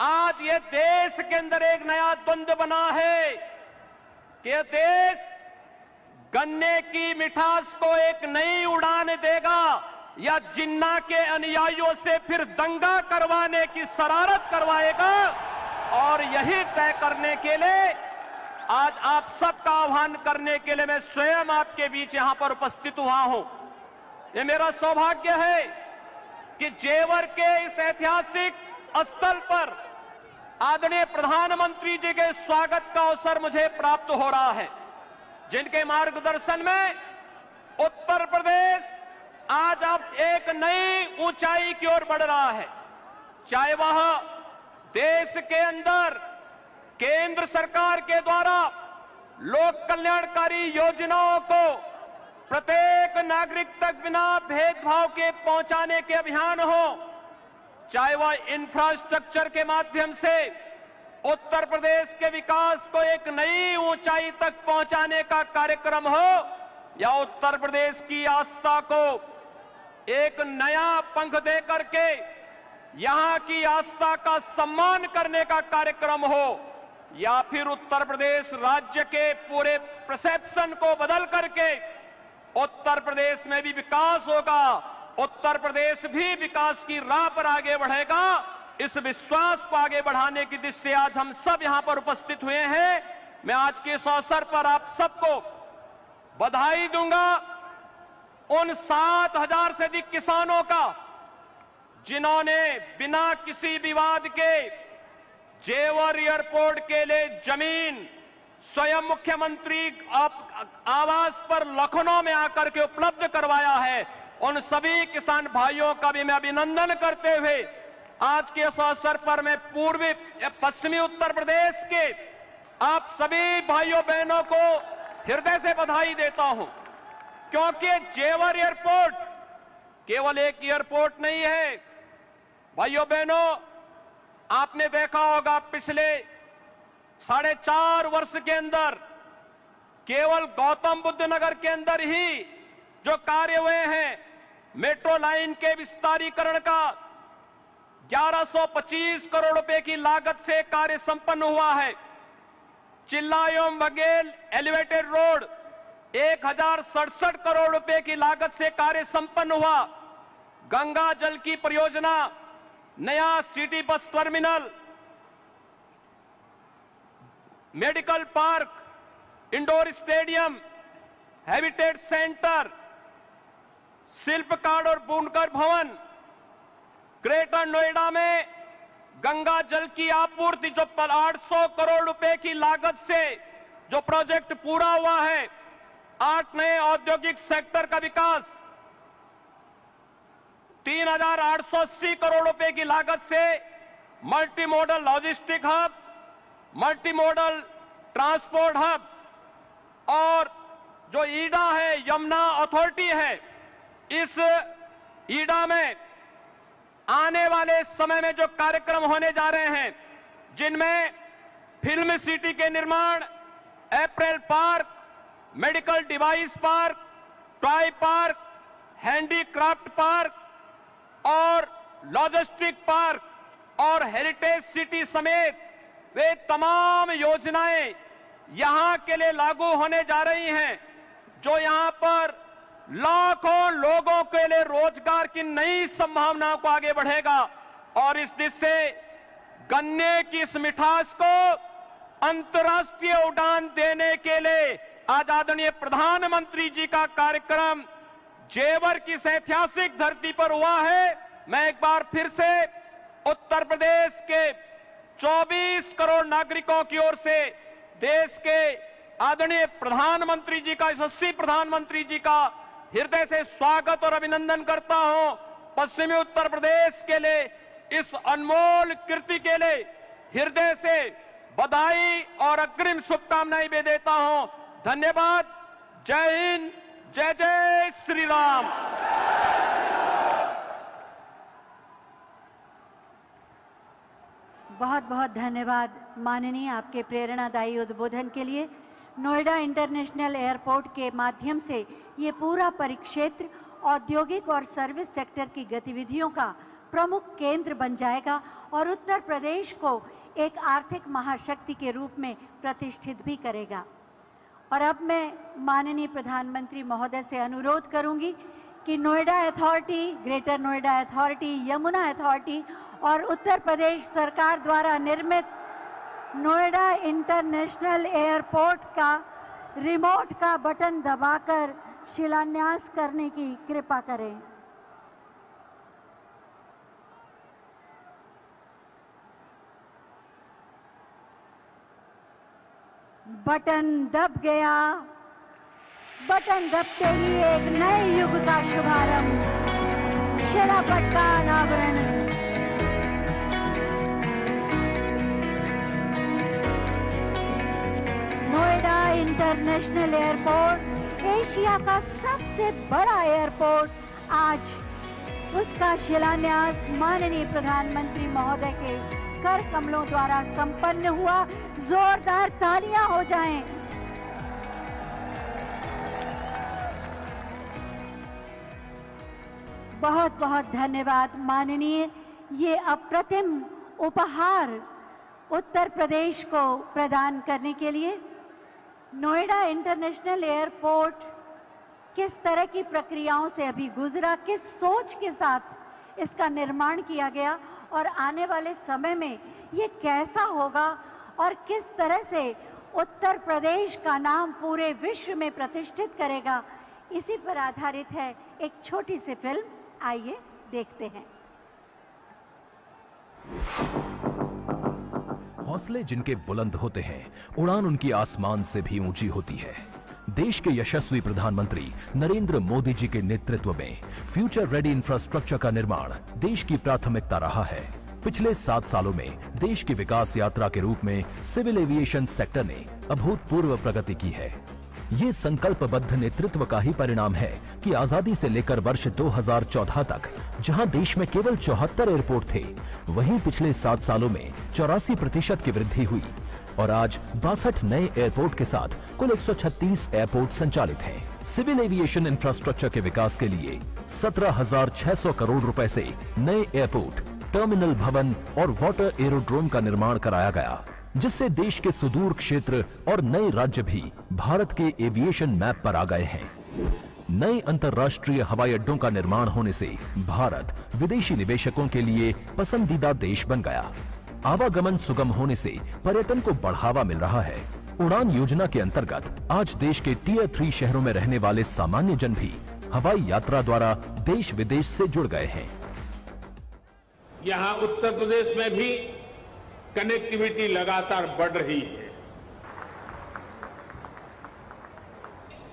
आज ये देश के अंदर एक नया द्वंद्व बना है कि यह देश गन्ने की मिठास को एक नई उड़ान देगा या जिन्ना के अनुयायियों से फिर दंगा करवाने की शरारत करवाएगा। और यही तय करने के लिए आज आप सबका आह्वान करने के लिए मैं स्वयं आपके बीच यहां पर उपस्थित हुआ हूं। ये मेरा सौभाग्य है कि जेवर के इस ऐतिहासिक स्थल पर आदरणीय प्रधानमंत्री जी के स्वागत का अवसर मुझे प्राप्त हो रहा है, जिनके मार्गदर्शन में उत्तर प्रदेश आज अब एक नई ऊंचाई की ओर बढ़ रहा है। चाहे वह देश के अंदर केंद्र सरकार के द्वारा लोक कल्याणकारी योजनाओं को प्रत्येक नागरिक तक बिना भेदभाव के पहुंचाने के अभियान हो, चाहे वह इंफ्रास्ट्रक्चर के माध्यम से उत्तर प्रदेश के विकास को एक नई ऊंचाई तक पहुंचाने का कार्यक्रम हो, या उत्तर प्रदेश की आस्था को एक नया पंख दे करके यहां की आस्था का सम्मान करने का कार्यक्रम हो, या फिर उत्तर प्रदेश राज्य के पूरे परसेप्शन को बदल करके उत्तर प्रदेश में भी विकास होगा, उत्तर प्रदेश भी विकास की राह पर आगे बढ़ेगा। इस विश्वास को आगे बढ़ाने की दिशा से आज हम सब यहां पर उपस्थित हुए हैं। मैं आज के इस अवसर पर आप सबको बधाई दूंगा उन 7,000 से अधिक किसानों का जिन्होंने बिना किसी विवाद के जेवर एयरपोर्ट के लिए जमीन स्वयं मुख्यमंत्री आवास पर लखनऊ में आकर के उपलब्ध करवाया है। उन सभी किसान भाइयों का भी मैं अभिनंदन करते हुए आज के इस अवसर पर मैं पूर्वी पश्चिमी उत्तर प्रदेश के आप सभी भाइयों बहनों को हृदय से बधाई देता हूं, क्योंकि जेवर एयरपोर्ट केवल एक एयरपोर्ट नहीं है। भाइयों बहनों, आपने देखा होगा पिछले 4.5 वर्ष के अंदर केवल गौतम बुद्ध नगर के अंदर ही जो कार्य हुए हैं, मेट्रो लाइन के विस्तारीकरण का 1125 करोड़ रुपए की लागत से कार्य संपन्न हुआ है। चिल्ला एवं बघेल एलिवेटेड रोड 1067 करोड़ रुपए की लागत से कार्य संपन्न हुआ। गंगा जल की परियोजना, नया city bus terminal, medical park, indoor stadium, habitat centre, शिल्पकार और बुनकर भवन, ग्रेटर नोएडा में गंगा जल की आपूर्ति जो 800 करोड़ रुपए की लागत से जो प्रोजेक्ट पूरा हुआ है, 8 नए औद्योगिक सेक्टर का विकास, 3,880 करोड़ रुपए की लागत से multi modal logistic hub, multi modal transport hub, और जो ईडा है, यमुना अथॉरिटी है, इस ईडा में आने वाले समय में जो कार्यक्रम होने जा रहे हैं, जिनमें फिल्म सिटी के निर्माण, apparel park, medical device park, toy park, handicraft park और लॉजिस्टिक पार्क और हेरिटेज सिटी समेत वे तमाम योजनाएं यहां के लिए लागू होने जा रही हैं, जो यहां पर लाखों लोगों के लिए रोजगार की नई संभावनाओं को आगे बढ़ेगा। और इस दिशा से गन्ने की इस मिठास को अंतर्राष्ट्रीय उड़ान देने के लिए आज आदरणीय प्रधानमंत्री जी का कार्यक्रम जेवर की इस ऐतिहासिक धरती पर हुआ है। मैं एक बार फिर से उत्तर प्रदेश के 24 करोड़ नागरिकों की ओर से देश के आदरणीय प्रधानमंत्री जी का, यशस्वी प्रधानमंत्री जी का हृदय से स्वागत और अभिनंदन करता हूं। पश्चिमी उत्तर प्रदेश के लिए इस अनमोल कृति के लिए हृदय से बधाई और अग्रिम शुभकामनाएं भी देता हूं। धन्यवाद। जय हिंद, जय जय श्री राम। बहुत बहुत धन्यवाद माननीय, आपके प्रेरणादायी उद्बोधन के लिए। नोएडा इंटरनेशनल एयरपोर्ट के माध्यम से ये पूरा परिक्षेत्र औद्योगिक और सर्विस सेक्टर की गतिविधियों का प्रमुख केंद्र बन जाएगा और उत्तर प्रदेश को एक आर्थिक महाशक्ति के रूप में प्रतिष्ठित भी करेगा। और अब मैं माननीय प्रधानमंत्री महोदय से अनुरोध करूंगी कि Noida authority, greater Noida authority, Yamuna authority और उत्तर प्रदेश सरकार द्वारा निर्मित नोएडा इंटरनेशनल एयरपोर्ट का रिमोट का बटन दबाकर शिलान्यास करने की कृपा करें। बटन दब गया। बटन दबते ही एक नए युग का शुभारंभ, शिलापट का अनावरण। नोएडा इंटरनेशनल एयरपोर्ट एशिया का सबसे बड़ा एयरपोर्ट, आज उसका शिलान्यास माननीय प्रधानमंत्री महोदय के कर कमलों द्वारा संपन्न हुआ। जोरदार तालियां हो जाएं। बहुत बहुत धन्यवाद माननीय। ये अप्रतिम उपहार उत्तर प्रदेश को प्रदान करने के लिए। नोएडा इंटरनेशनल एयरपोर्ट किस तरह की प्रक्रियाओं से अभी गुजरा, किस सोच के साथ इसका निर्माण किया गया और आने वाले समय में ये कैसा होगा और किस तरह से उत्तर प्रदेश का नाम पूरे विश्व में प्रतिष्ठित करेगा, इसी पर आधारित है एक छोटी सी फिल्म। आइए देखते हैं। हौसले जिनके बुलंद होते हैं, उड़ान उनकी आसमान से भी ऊंची होती है। देश के यशस्वी प्रधानमंत्री नरेंद्र मोदी जी के नेतृत्व में फ्यूचर रेडी इंफ्रास्ट्रक्चर का निर्माण देश की प्राथमिकता रहा है। पिछले 7 सालों में देश की विकास यात्रा के रूप में सिविल एविएशन सेक्टर ने अभूतपूर्व प्रगति की है। ये संकल्पबद्ध नेतृत्व का ही परिणाम है कि आजादी से लेकर वर्ष 2014 तक जहां देश में केवल 74 एयरपोर्ट थे, वहीं पिछले 7 सालों में 84% की वृद्धि हुई और आज 62 नए एयरपोर्ट के साथ कुल 136 एयरपोर्ट संचालित हैं। सिविल एविएशन इंफ्रास्ट्रक्चर के विकास के लिए 17,600 करोड़ रुपए से नए एयरपोर्ट, टर्मिनल भवन और वाटर एरोड्रोम का निर्माण कराया गया, जिससे देश के सुदूर क्षेत्र और नए राज्य भी भारत के एविएशन मैप पर आ गए हैं। नए अंतर्राष्ट्रीय हवाई अड्डों का निर्माण होने से भारत विदेशी निवेशकों के लिए पसंदीदा देश बन गया। आवागमन सुगम होने से पर्यटन को बढ़ावा मिल रहा है। उड़ान योजना के अंतर्गत आज देश के टियर 3 शहरों में रहने वाले सामान्य जन भी हवाई यात्रा द्वारा देश विदेश से जुड़ गए हैं। यहाँ उत्तर प्रदेश में भी कनेक्टिविटी लगातार बढ़ रही है।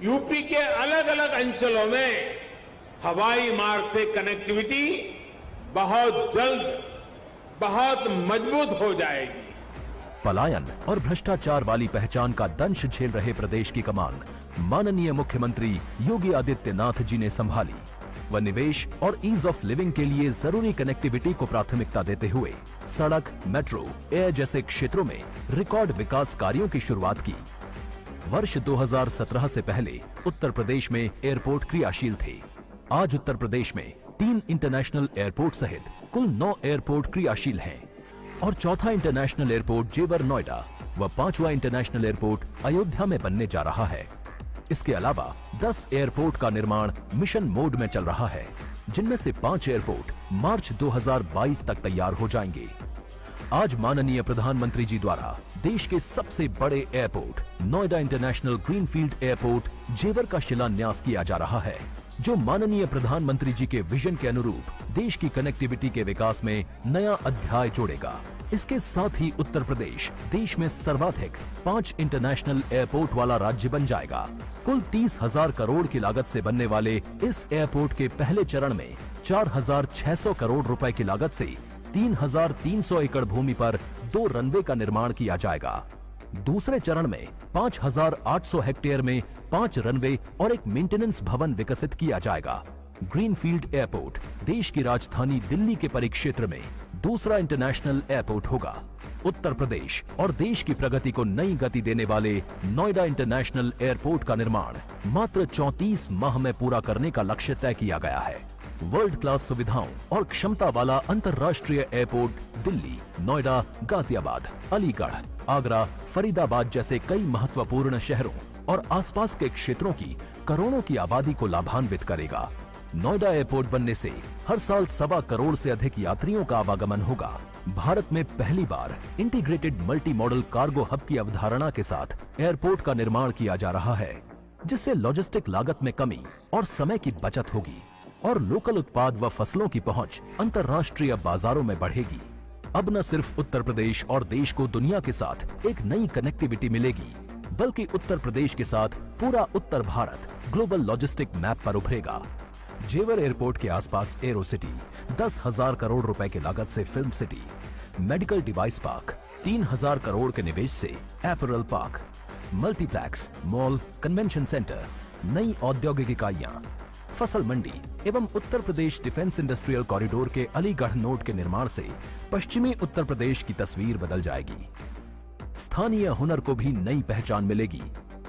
यूपी के अलग अलग अंचलों में हवाई मार्ग से कनेक्टिविटी बहुत जल्द बहुत मजबूत हो जाएगी। पलायन और भ्रष्टाचार वाली पहचान का दंश झेल रहे प्रदेश की कमान माननीय मुख्यमंत्री योगी आदित्यनाथ जी ने संभाली व निवेश और ईज ऑफ लिविंग के लिए जरूरी कनेक्टिविटी को प्राथमिकता देते हुए सड़क, मेट्रो, एयर जैसे क्षेत्रों में रिकॉर्ड विकास कार्यों की शुरुआत की। वर्ष 2017 से पहले उत्तर प्रदेश में एयरपोर्ट क्रियाशील थे। आज उत्तर प्रदेश में 3 इंटरनेशनल एयरपोर्ट सहित कुल 9 एयरपोर्ट क्रियाशील हैं और चौथा इंटरनेशनल एयरपोर्ट जेवर नोएडा व 5वां इंटरनेशनल एयरपोर्ट अयोध्या में बनने जा रहा है। इसके अलावा 10 एयरपोर्ट का निर्माण मिशन मोड में चल रहा है, जिनमें से 5 एयरपोर्ट मार्च 2022 तक तैयार हो जाएंगे। आज माननीय प्रधानमंत्री जी द्वारा देश के सबसे बड़े airport Noida international greenfield airport जेवर का शिलान्यास किया जा रहा है, जो माननीय प्रधानमंत्री जी के विजन के अनुरूप देश की कनेक्टिविटी के विकास में नया अध्याय जोड़ेगा। इसके साथ ही उत्तर प्रदेश देश में सर्वाधिक 5 इंटरनेशनल एयरपोर्ट वाला राज्य बन जाएगा। कुल 30,000 करोड़ की लागत से बनने वाले इस एयरपोर्ट के पहले चरण में 4,600 करोड़ रुपए की लागत से 3,300 एकड़ भूमि पर 2 रनवे का निर्माण किया जाएगा। दूसरे चरण में 5,800 हेक्टेयर में 5 रनवे और एक मेंटेनेंस भवन विकसित किया जाएगा। ग्रीनफील्ड एयरपोर्ट देश की राजधानी दिल्ली के परिक्षेत्र में दूसरा इंटरनेशनल एयरपोर्ट होगा। उत्तर प्रदेश और देश की प्रगति को नई गति देने वाले नोएडा इंटरनेशनल एयरपोर्ट का निर्माण मात्र 34 माह में पूरा करने का लक्ष्य तय किया गया है। वर्ल्ड क्लास सुविधाओं और क्षमता वाला अंतर्राष्ट्रीय एयरपोर्ट दिल्ली, नोएडा, गाजियाबाद, अलीगढ़, आगरा, फरीदाबाद जैसे कई महत्वपूर्ण शहरों और आसपास के क्षेत्रों की करोड़ों की आबादी को लाभान्वित करेगा। नोएडा एयरपोर्ट बनने से हर साल 1.25 करोड़ से अधिक यात्रियों का आवागमन होगा। भारत में पहली बार integrated multi modal cargo hub की अवधारणा के साथ एयरपोर्ट का निर्माण किया जा रहा है, जिससे लॉजिस्टिक लागत में कमी और समय की बचत होगी और लोकल उत्पाद व फसलों की पहुंच अंतर्राष्ट्रीय बाजारों में बढ़ेगी। अब न सिर्फ उत्तर प्रदेश और देश को दुनिया के साथ एक नई कनेक्टिविटी मिलेगी, बल्कि उत्तर प्रदेश के साथ पूरा उत्तर भारत ग्लोबल लॉजिस्टिक मैप पर उभरेगा। जेवर एयरपोर्ट के आसपास एरो सिटी, 10,000 करोड़ रुपए की लागत से film city, medical device park, 3,000 crore के निवेश से apparel park, multiplex, mall, convention centre, नई औद्योगिक इकाइयां, फसल मंडी एवं Uttar Pradesh defence industrial corridor के अलीगढ़ नोड के निर्माण से पश्चिमी उत्तर प्रदेश की तस्वीर बदल जाएगी। स्थानीय हुनर को भी नई पहचान मिलेगी,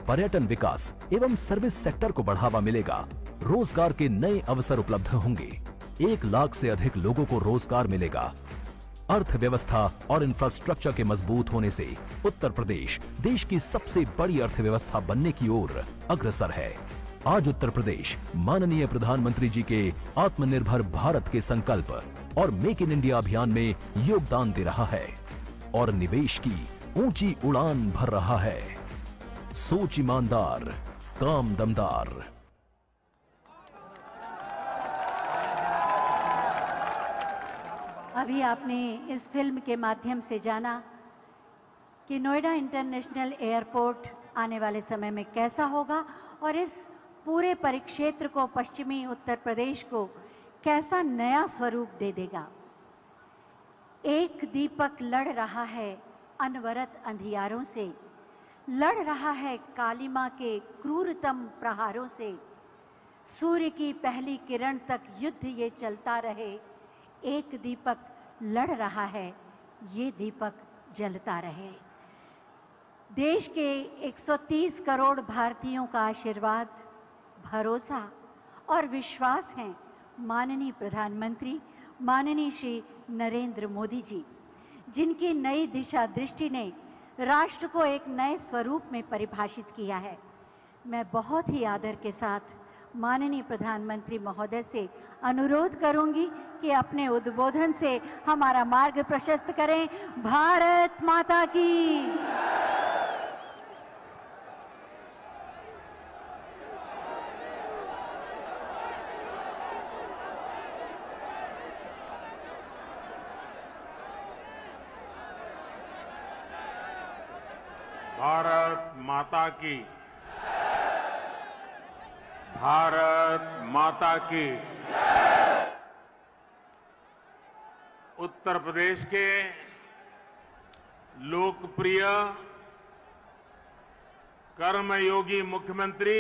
पर्यटन विकास एवं सर्विस सेक्टर को बढ़ावा मिलेगा, रोजगार के नए अवसर उपलब्ध होंगे, 1 लाख से अधिक लोगों को रोजगार मिलेगा। अर्थव्यवस्था और इंफ्रास्ट्रक्चर के मजबूत होने से उत्तर प्रदेश देश की सबसे बड़ी अर्थव्यवस्था बनने की ओर अग्रसर है। आज उत्तर प्रदेश माननीय प्रधानमंत्री जी के आत्मनिर्भर भारत के संकल्प और मेक इन इंडिया अभियान में योगदान दे रहा है और निवेश की ऊंची उड़ान भर रहा है। सोच ईमानदार, काम दमदार। अभी आपने इस फिल्म के माध्यम से जाना कि नोएडा इंटरनेशनल एयरपोर्ट आने वाले समय में कैसा होगा और इस पूरे परिक्षेत्र को, पश्चिमी उत्तर प्रदेश को कैसा नया स्वरूप दे देगा। एक दीपक लड़ रहा है अनवरत अंधियारों से, लड़ रहा है कालिमा के क्रूरतम प्रहारों से। सूर्य की पहली किरण तक युद्ध ये चलता रहे, एक दीपक लड़ रहा है, ये दीपक जलता रहे। देश के 130 करोड़ भारतीयों का आशीर्वाद, भरोसा और विश्वास है माननीय प्रधानमंत्री माननीय श्री नरेंद्र मोदी जी, जिनकी नई दिशा दृष्टि ने राष्ट्र को एक नए स्वरूप में परिभाषित किया है। मैं बहुत ही आदर के साथ माननीय प्रधानमंत्री महोदय से अनुरोध करूंगी कि अपने उद्बोधन से हमारा मार्ग प्रशस्त करें। भारत माता की। भारत माता की। भारत माता की। उत्तर प्रदेश के लोकप्रिय कर्मयोगी मुख्यमंत्री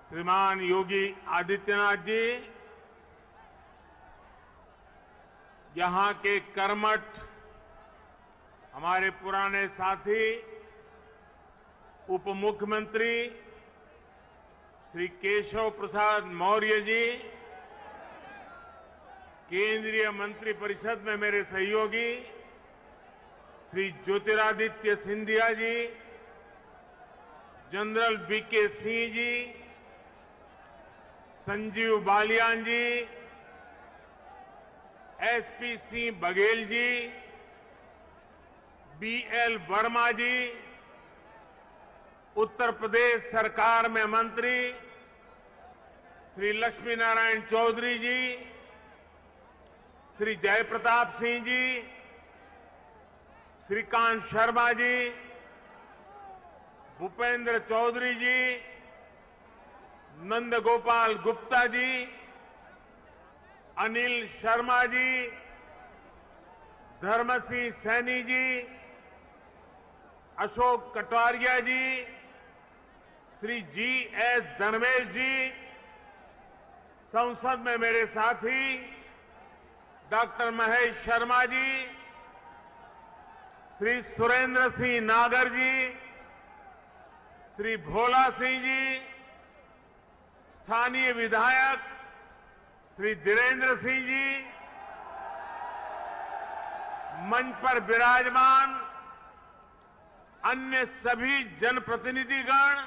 श्रीमान योगी आदित्यनाथ जी यहां के कर्मठ हमारे पुराने साथी उप मुख्यमंत्री श्री केशव प्रसाद मौर्य जी, केंद्रीय मंत्रिपरिषद में मेरे सहयोगी श्री ज्योतिरादित्य सिंधिया जी, जनरल वीके सिंह जी, संजीव बालियान जी, एसपी सिंह बघेल जी, बीएल वर्मा जी, उत्तर प्रदेश सरकार में मंत्री श्री लक्ष्मी नारायण चौधरी जी, श्री जयप्रताप सिंह जी, श्रीकांत शर्मा जी, भूपेंद्र चौधरी जी, नंदगोपाल गुप्ता जी, अनिल शर्मा जी, धर्मसिंह सैनी जी, अशोक कटारिया जी, श्री जी.एस. धर्मेश जी, संसद में मेरे साथी डॉक्टर महेश शर्मा जी, श्री सुरेंद्र सिंह नागर जी, श्री भोला सिंह जी, स्थानीय विधायक श्री धीरेन्द्र सिंह जी, मंच पर विराजमान अन्य सभी जनप्रतिनिधिगण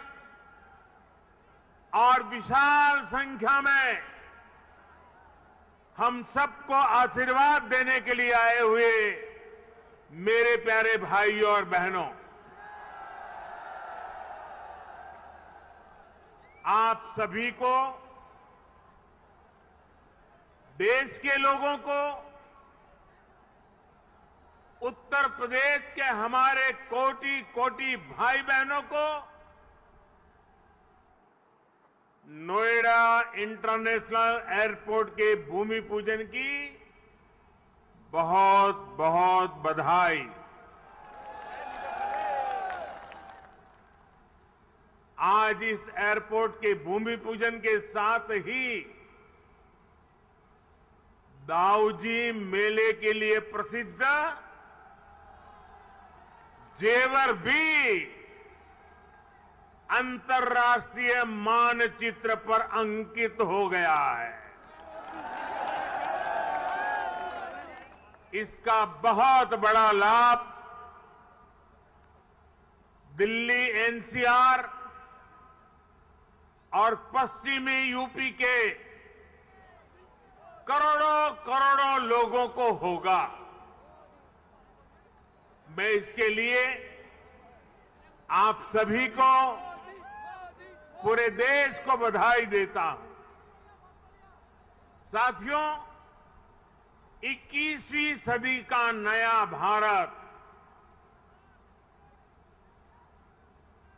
और विशाल संख्या में हम सबको आशीर्वाद देने के लिए आए हुए मेरे प्यारे भाइयों और बहनों, आप सभी को, देश के लोगों को, उत्तर प्रदेश के हमारे कोटि कोटि भाई बहनों को नोएडा इंटरनेशनल एयरपोर्ट के भूमि पूजन की बहुत बहुत बधाई। आज इस एयरपोर्ट के भूमि पूजन के साथ ही दाऊजी मेले के लिए प्रसिद्ध जेवर भी अंतर्राष्ट्रीय मानचित्र पर अंकित हो गया है। इसका बहुत बड़ा लाभ दिल्ली एनसीआर और पश्चिमी यूपी के करोड़ों करोड़ों लोगों को होगा। मैं इसके लिए आप सभी को, पूरे देश को बधाई देता हूं। साथियों, 21वीं सदी का नया भारत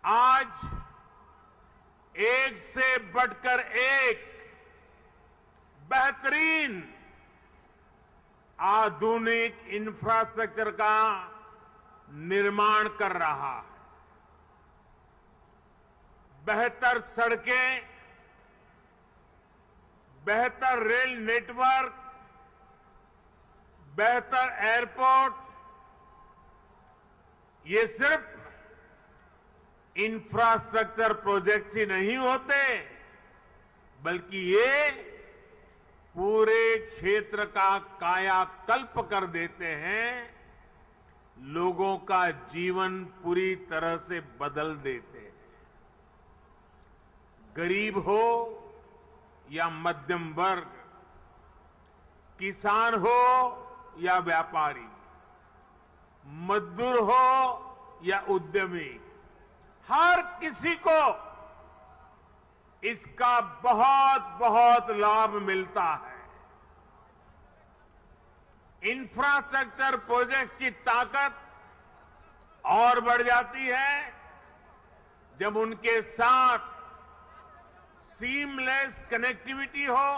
आज एक से बढ़कर एक बेहतरीन आधुनिक इंफ्रास्ट्रक्चर का निर्माण कर रहा है। बेहतर सड़कें, बेहतर रेल नेटवर्क, बेहतर एयरपोर्ट, ये सिर्फ इंफ्रास्ट्रक्चर प्रोजेक्ट्स ही नहीं होते, बल्कि ये पूरे क्षेत्र का कायाकल्प कर देते हैं, लोगों का जीवन पूरी तरह से बदल देते हैं। गरीब हो या मध्यम वर्ग, किसान हो या व्यापारी, मजदूर हो या उद्यमी, हर किसी को इसका बहुत बहुत लाभ मिलता है। इंफ्रास्ट्रक्चर प्रोजेक्ट्स की ताकत और बढ़ जाती है जब उनके साथ सीमलेस कनेक्टिविटी हो,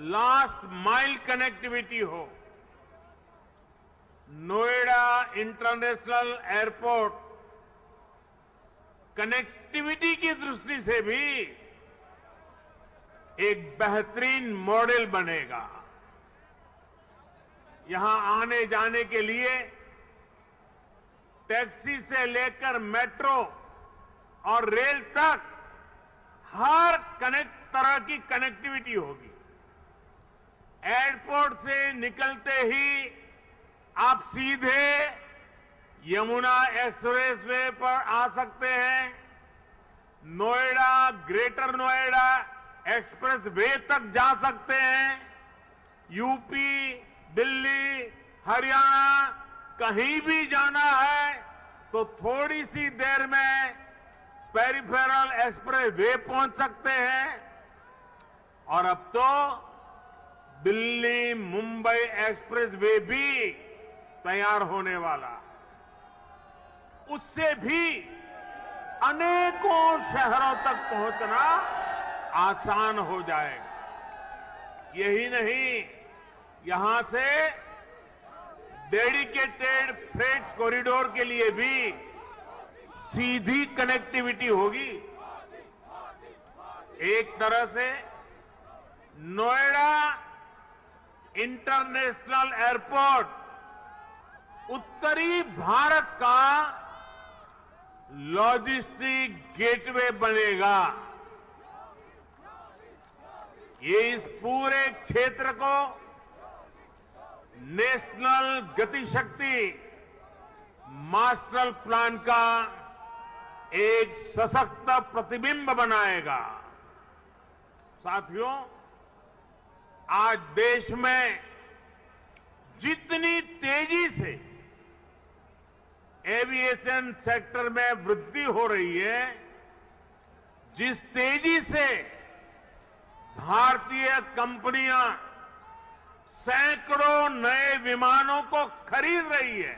लास्ट माइल कनेक्टिविटी हो, नोएडा इंटरनेशनल एयरपोर्ट कनेक्टिविटी की दृष्टि से भी एक बेहतरीन मॉडल बनेगा। यहां आने जाने के लिए टैक्सी से लेकर मेट्रो और रेल तक हर तरह की कनेक्टिविटी होगी। एयरपोर्ट से निकलते ही आप सीधे यमुना एक्सप्रेस वे पर आ सकते हैं, Noida, greater Noida express way तक जा सकते हैं, यूपी, दिल्ली, हरियाणा कहीं भी जाना है तो थोड़ी सी देर में पेरिफेरल एक्सप्रेस वे पहुंच सकते हैं। और अब तो दिल्ली मुंबई एक्सप्रेस वे भी तैयार होने वाला, उससे भी अनेकों शहरों तक पहुंचना आसान हो जाएगा। यही नहीं, यहां से डेडिकेटेड फ्रेट कॉरिडोर के लिए भी सीधी कनेक्टिविटी होगी। एक तरह से नोएडा इंटरनेशनल एयरपोर्ट उत्तरी भारत का लॉजिस्टिक गेटवे बनेगा। ये इस पूरे क्षेत्र को नेशनल गतिशक्ति मास्टर प्लान का एक सशक्त प्रतिबिंब बनाएगा। साथियों, आज देश में जितनी तेजी से एविएशन सेक्टर में वृद्धि हो रही है, जिस तेजी से भारतीय कंपनियां सैकड़ों नए विमानों को खरीद रही है,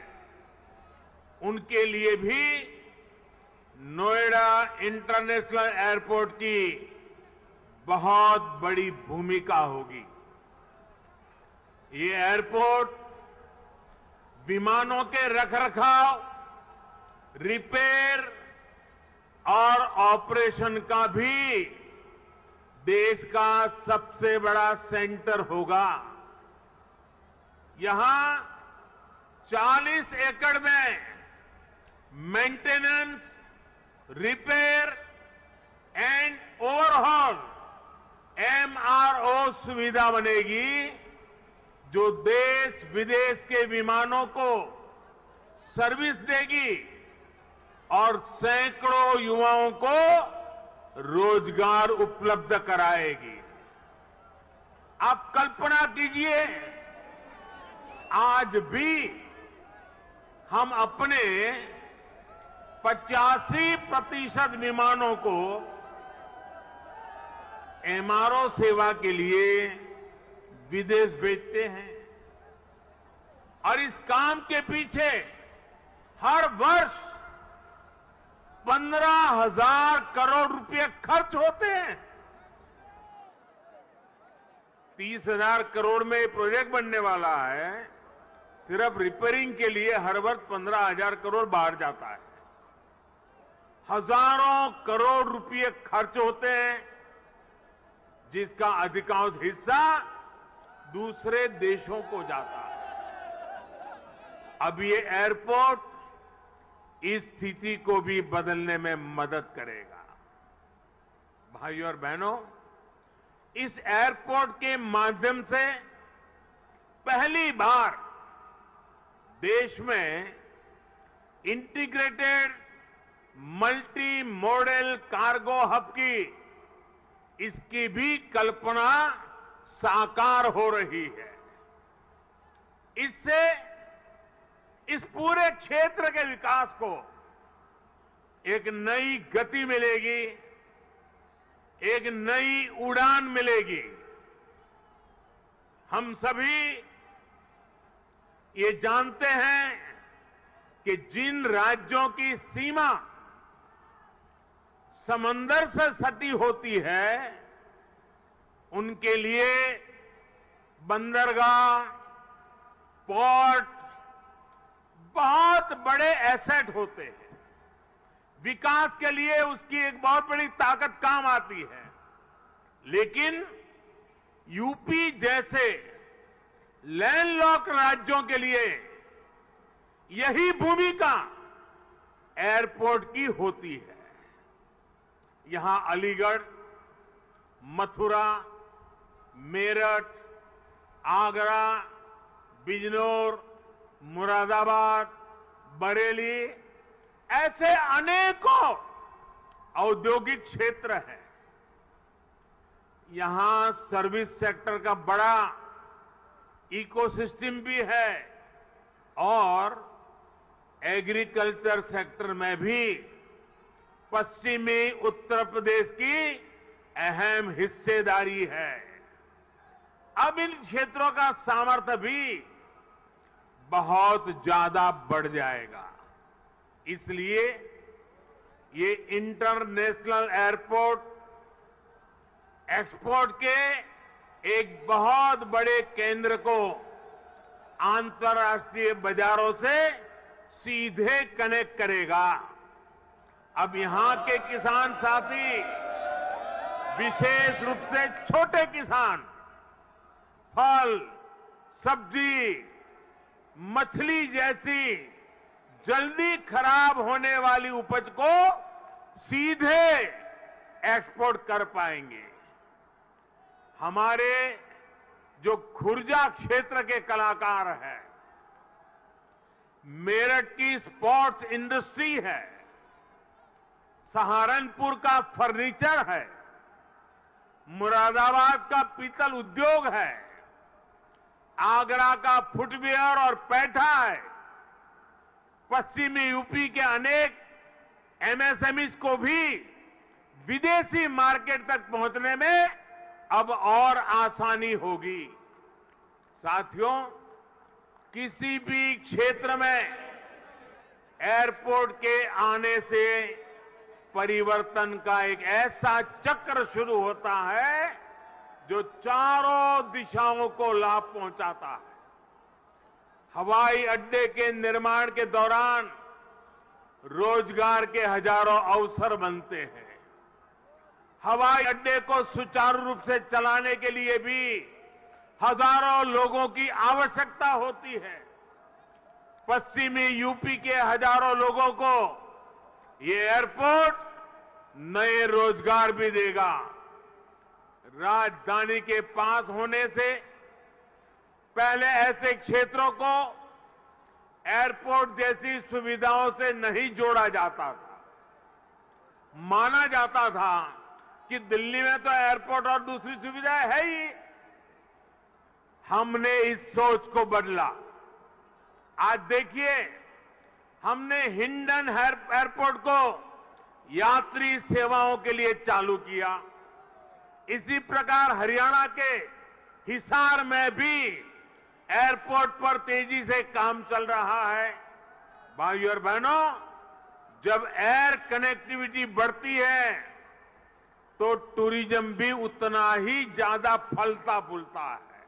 उनके लिए भी नोएडा इंटरनेशनल एयरपोर्ट की बहुत बड़ी भूमिका होगी। ये एयरपोर्ट विमानों के रखरखाव, रिपेयर और ऑपरेशन का भी देश का सबसे बड़ा सेंटर होगा। यहां 40 एकड़ में maintenance, repair and overhaul MRO सुविधा बनेगी, जो देश विदेश के विमानों को सर्विस देगी और सैकड़ों युवाओं को रोजगार उपलब्ध कराएगी। आप कल्पना कीजिए, आज भी हम अपने 85% विमानों को MRO सेवा के लिए विदेश भेजते हैं और इस काम के पीछे हर वर्ष 15,000 करोड़ रुपए खर्च होते हैं। 30,000 करोड़ में ये प्रोजेक्ट बनने वाला है। सिर्फ रिपेयरिंग के लिए हर वर्ष 15,000 करोड़ बाहर जाता है। हजारों करोड़ रुपए खर्च होते हैं, जिसका अधिकांश हिस्सा दूसरे देशों को जाता है। अब ये एयरपोर्ट इस स्थिति को भी बदलने में मदद करेगा। भाइयों और बहनों, इस एयरपोर्ट के माध्यम से पहली बार देश में integrated multi modal cargo hub की इसकी भी कल्पना साकार हो रही है। इससे इस पूरे क्षेत्र के विकास को एक नई गति मिलेगी, एक नई उड़ान मिलेगी। हम सभी ये जानते हैं कि जिन राज्यों की सीमा समंदर से सटी होती है, उनके लिए बंदरगाह, पोर्ट बहुत बड़े एसेट होते हैं। विकास के लिए उसकी एक बहुत बड़ी ताकत काम आती है। लेकिन यूपी जैसे लैंडलॉक्ड राज्यों के लिए यही भूमिका एयरपोर्ट की होती है। यहां अलीगढ़, मथुरा, मेरठ, आगरा, बिजनौर, मुरादाबाद, बरेली ऐसे अनेकों औद्योगिक क्षेत्र हैं। यहां सर्विस सेक्टर का बड़ा इकोसिस्टम भी है और एग्रीकल्चर सेक्टर में भी पश्चिमी उत्तर प्रदेश की अहम हिस्सेदारी है। अब इन क्षेत्रों का सामर्थ्य भी बहुत ज्यादा बढ़ जाएगा। इसलिए ये इंटरनेशनल एयरपोर्ट एक्सपोर्ट के एक बहुत बड़े केंद्र को अंतर्राष्ट्रीय बाजारों से सीधे कनेक्ट करेगा। अब यहां के किसान साथी, विशेष रूप से छोटे किसान, फल, सब्जी, मछली जैसी जल्दी खराब होने वाली उपज को सीधे एक्सपोर्ट कर पाएंगे। हमारे जो खुर्जा क्षेत्र के कलाकार हैं, मेरठ की स्पोर्ट्स इंडस्ट्री है, सहारनपुर का फर्नीचर है, मुरादाबाद का पीतल उद्योग है, आगरा का फुटवियर और पैठा है, पश्चिमी यूपी के अनेक एमएसएमईज को भी विदेशी मार्केट तक पहुंचने में अब और आसानी होगी। साथियों, किसी भी क्षेत्र में एयरपोर्ट के आने से परिवर्तन का एक ऐसा चक्र शुरू होता है जो चारों दिशाओं को लाभ पहुंचाता है। हवाई अड्डे के निर्माण के दौरान रोजगार के हजारों अवसर बनते हैं। हवाई अड्डे को सुचारू रूप से चलाने के लिए भी हजारों लोगों की आवश्यकता होती है। पश्चिमी यूपी के हजारों लोगों को ये एयरपोर्ट नए रोजगार भी देगा। राजधानी के पास होने से पहले ऐसे क्षेत्रों को एयरपोर्ट जैसी सुविधाओं से नहीं जोड़ा जाता था। माना जाता था कि दिल्ली में तो एयरपोर्ट और दूसरी सुविधाएं है ही। हमने इस सोच को बदला। आज देखिए, हमने हिंडन एयरपोर्ट को यात्री सेवाओं के लिए चालू किया। इसी प्रकार हरियाणा के हिसार में भी एयरपोर्ट पर तेजी से काम चल रहा है। भाइयों और बहनों, जब एयर कनेक्टिविटी बढ़ती है तो टूरिज्म भी उतना ही ज्यादा फलता फूलता है।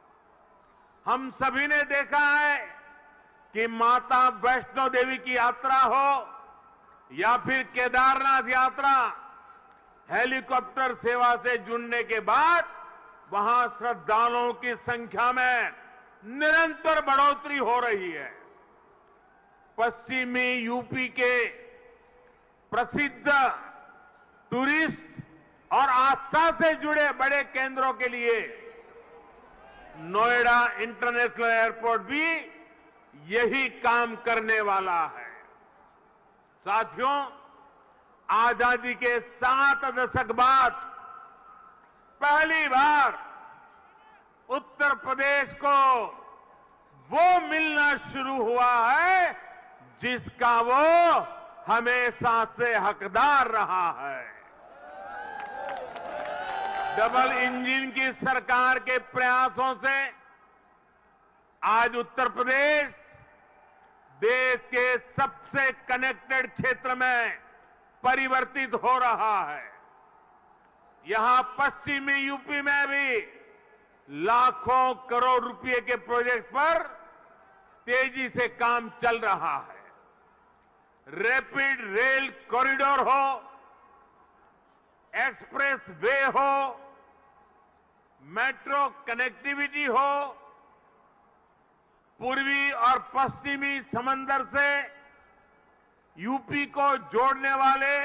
हम सभी ने देखा है कि माता वैष्णो देवी की यात्रा हो या फिर केदारनाथ यात्रा, हेलीकॉप्टर सेवा से जुड़ने के बाद वहां श्रद्धालुओं की संख्या में निरंतर बढ़ोतरी हो रही है। पश्चिमी यूपी के प्रसिद्ध टूरिस्ट और आस्था से जुड़े बड़े केंद्रों के लिए नोएडा इंटरनेशनल एयरपोर्ट भी यही काम करने वाला है। साथियों, आजादी के 7 दशक बाद पहली बार उत्तर प्रदेश को वो मिलना शुरू हुआ है जिसका वो हमेशा से हकदार रहा है। डबल इंजन की सरकार के प्रयासों से आज उत्तर प्रदेश देश के सबसे कनेक्टेड क्षेत्र में परिवर्तित हो रहा है। यहां पश्चिमी यूपी में भी लाखों करोड़ रुपए के प्रोजेक्ट पर तेजी से काम चल रहा है। रैपिड रेल कॉरिडोर हो, एक्सप्रेस वे हो, मेट्रो कनेक्टिविटी हो, पूर्वी और पश्चिमी समंदर से यूपी को जोड़ने वाले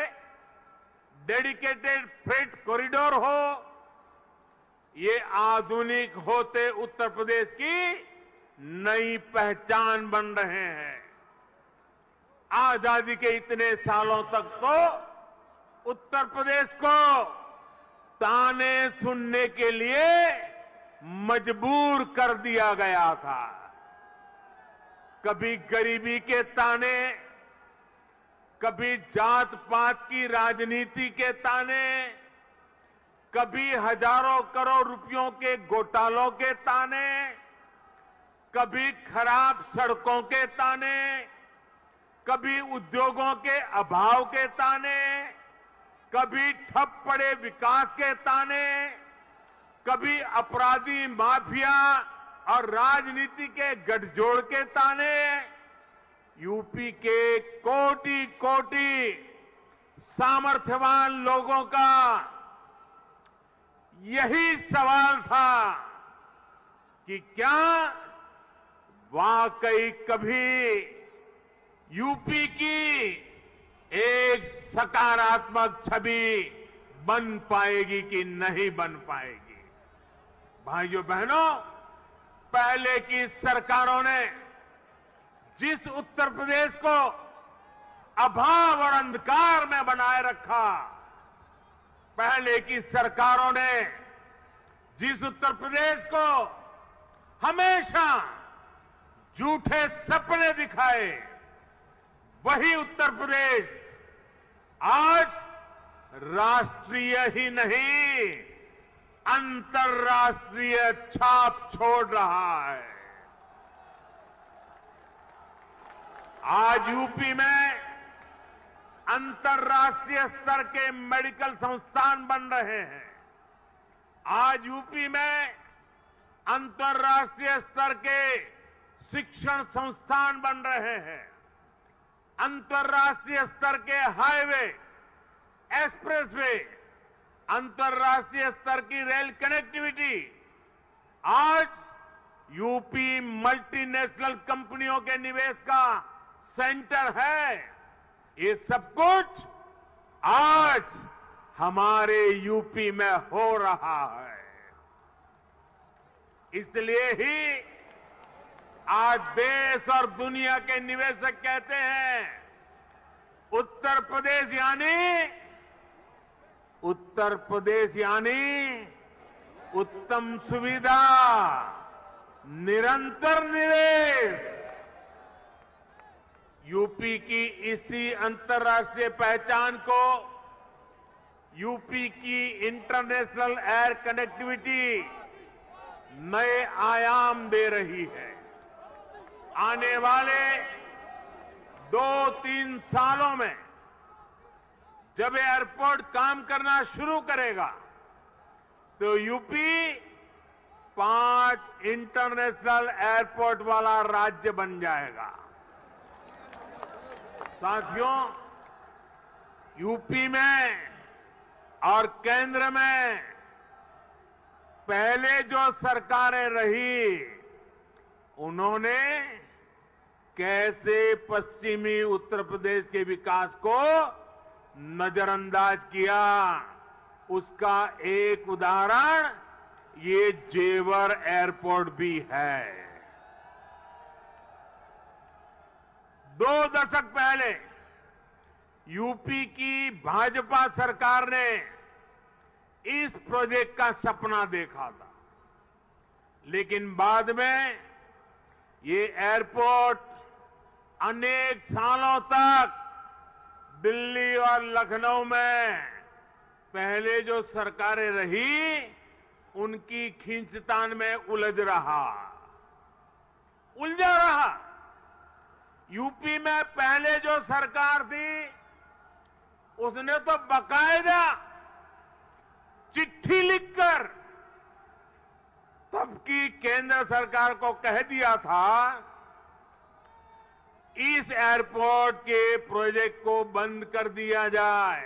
डेडिकेटेड फ्रेट कॉरिडोर हो, ये आधुनिक होते उत्तर प्रदेश की नई पहचान बन रहे हैं। आजादी के इतने सालों तक तो उत्तर प्रदेश को ताने सुनने के लिए मजबूर कर दिया गया था। कभी गरीबी के ताने, कभी जात पात की राजनीति के ताने, कभी हजारों करोड़ रुपयों के घोटालों के ताने, कभी खराब सड़कों के ताने, कभी उद्योगों के अभाव के ताने, कभी ठप पड़े विकास के ताने, कभी अपराधी माफिया और राजनीति के गठजोड़ के ताने। यूपी के कोटि कोटि सामर्थ्यवान लोगों का यही सवाल था कि क्या वाकई कभी यूपी की एक सकारात्मक छवि बन पाएगी कि नहीं बन पाएगी। भाइयों बहनों, पहले की सरकारों ने जिस उत्तर प्रदेश को अभाव और अंधकार में बनाए रखा, पहले की सरकारों ने जिस उत्तर प्रदेश को हमेशा झूठे सपने दिखाए, वही उत्तर प्रदेश आज राष्ट्रीय ही नहीं अंतर्राष्ट्रीय छाप छोड़ रहा है। आज यूपी में अंतर्राष्ट्रीय स्तर के मेडिकल संस्थान बन रहे हैं। आज यूपी में अंतर्राष्ट्रीय स्तर के शिक्षण संस्थान बन रहे हैं। अंतर्राष्ट्रीय स्तर के हाईवे, एक्सप्रेसवे, अंतर्राष्ट्रीय स्तर की रेल कनेक्टिविटी। आज यूपी मल्टीनेशनल कंपनियों के निवेश का सेंटर है। ये सब कुछ आज हमारे यूपी में हो रहा है। इसलिए ही आज देश और दुनिया के निवेशक कहते हैं, उत्तर प्रदेश यानी उत्तम सुविधा, निरंतर निवेश। यूपी की इसी अंतर्राष्ट्रीय पहचान को यूपी की इंटरनेशनल एयर कनेक्टिविटी नए आयाम दे रही है। आने वाले 2-3 सालों में जब एयरपोर्ट काम करना शुरू करेगा तो यूपी 5 इंटरनेशनल एयरपोर्ट वाला राज्य बन जाएगा। साथियों, यूपी में और केंद्र में पहले जो सरकारें रही, उन्होंने कैसे पश्चिमी उत्तर प्रदेश के विकास को नजरअंदाज किया, उसका एक उदाहरण ये जेवर एयरपोर्ट भी है। 2 दशक पहले यूपी की भाजपा सरकार ने इस प्रोजेक्ट का सपना देखा था, लेकिन बाद में ये एयरपोर्ट अनेक सालों तक दिल्ली और लखनऊ में पहले जो सरकारें रही, उनकी खींचतान में उलझा रहा। यूपी में पहले जो सरकार थी, उसने तो बकायदा चिट्ठी लिखकर तब की केंद्र सरकार को कह दिया था इस एयरपोर्ट के प्रोजेक्ट को बंद कर दिया जाए।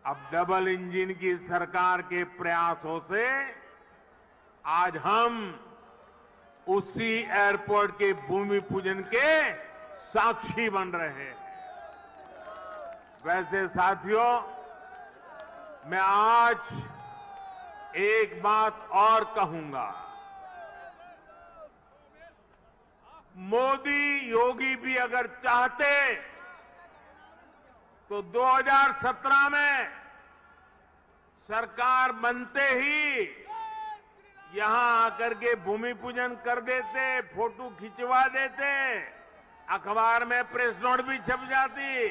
अब डबल इंजन की सरकार के प्रयासों से आज हम उसी एयरपोर्ट के भूमि पूजन के साक्षी बन रहे हैं। वैसे साथियों, मैं आज एक बात और कहूंगा। मोदी योगी भी अगर चाहते तो 2017 में सरकार बनते ही यहां आकर के भूमि पूजन कर देते, फोटो खिंचवा देते, अखबार में प्रेस नोट भी छप जाती।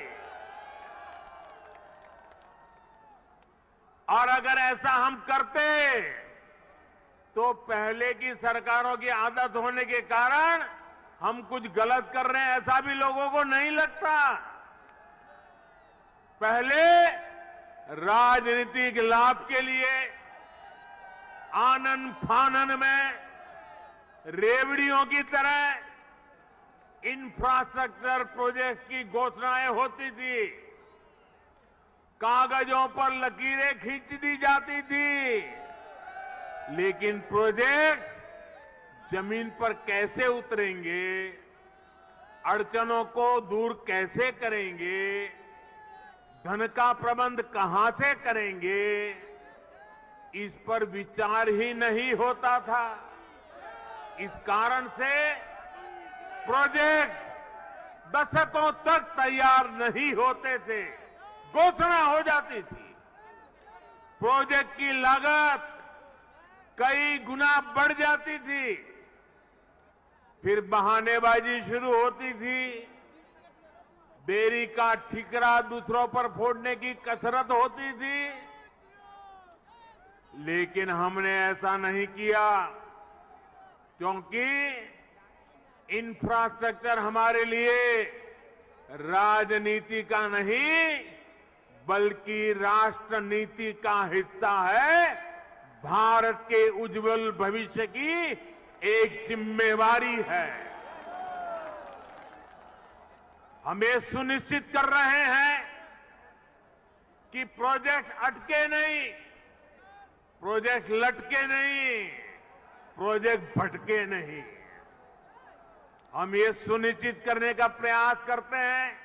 और अगर ऐसा हम करते तो पहले की सरकारों की आदत होने के कारण हम कुछ गलत कर रहे हैं ऐसा भी लोगों को नहीं लगता। पहले राजनीतिक लाभ के लिए आनन फानन में रेवड़ियों की तरह इंफ्रास्ट्रक्चर प्रोजेक्ट की घोषणाएं होती थी, कागजों पर लकीरें खींच दी जाती थी, लेकिन प्रोजेक्ट्स जमीन पर कैसे उतरेंगे, अड़चनों को दूर कैसे करेंगे, धन का प्रबंध कहां से करेंगे, इस पर विचार ही नहीं होता था। इस कारण से प्रोजेक्ट दशकों तक तैयार नहीं होते थे, घोषणा हो जाती थी। प्रोजेक्ट की लागत कई गुना बढ़ जाती थी, फिर बहानेबाजी शुरू होती थी, देरी का ठिकरा दूसरों पर फोड़ने की कसरत होती थी। लेकिन हमने ऐसा नहीं किया, क्योंकि इंफ्रास्ट्रक्चर हमारे लिए राजनीति का नहीं बल्कि राष्ट्र नीति का हिस्सा है, भारत के उज्जवल भविष्य की एक जिम्मेवारी है। हम ये सुनिश्चित कर रहे हैं कि प्रोजेक्ट अटके नहीं, प्रोजेक्ट लटके नहीं, प्रोजेक्ट भटके नहीं। हम ये सुनिश्चित करने का प्रयास करते हैं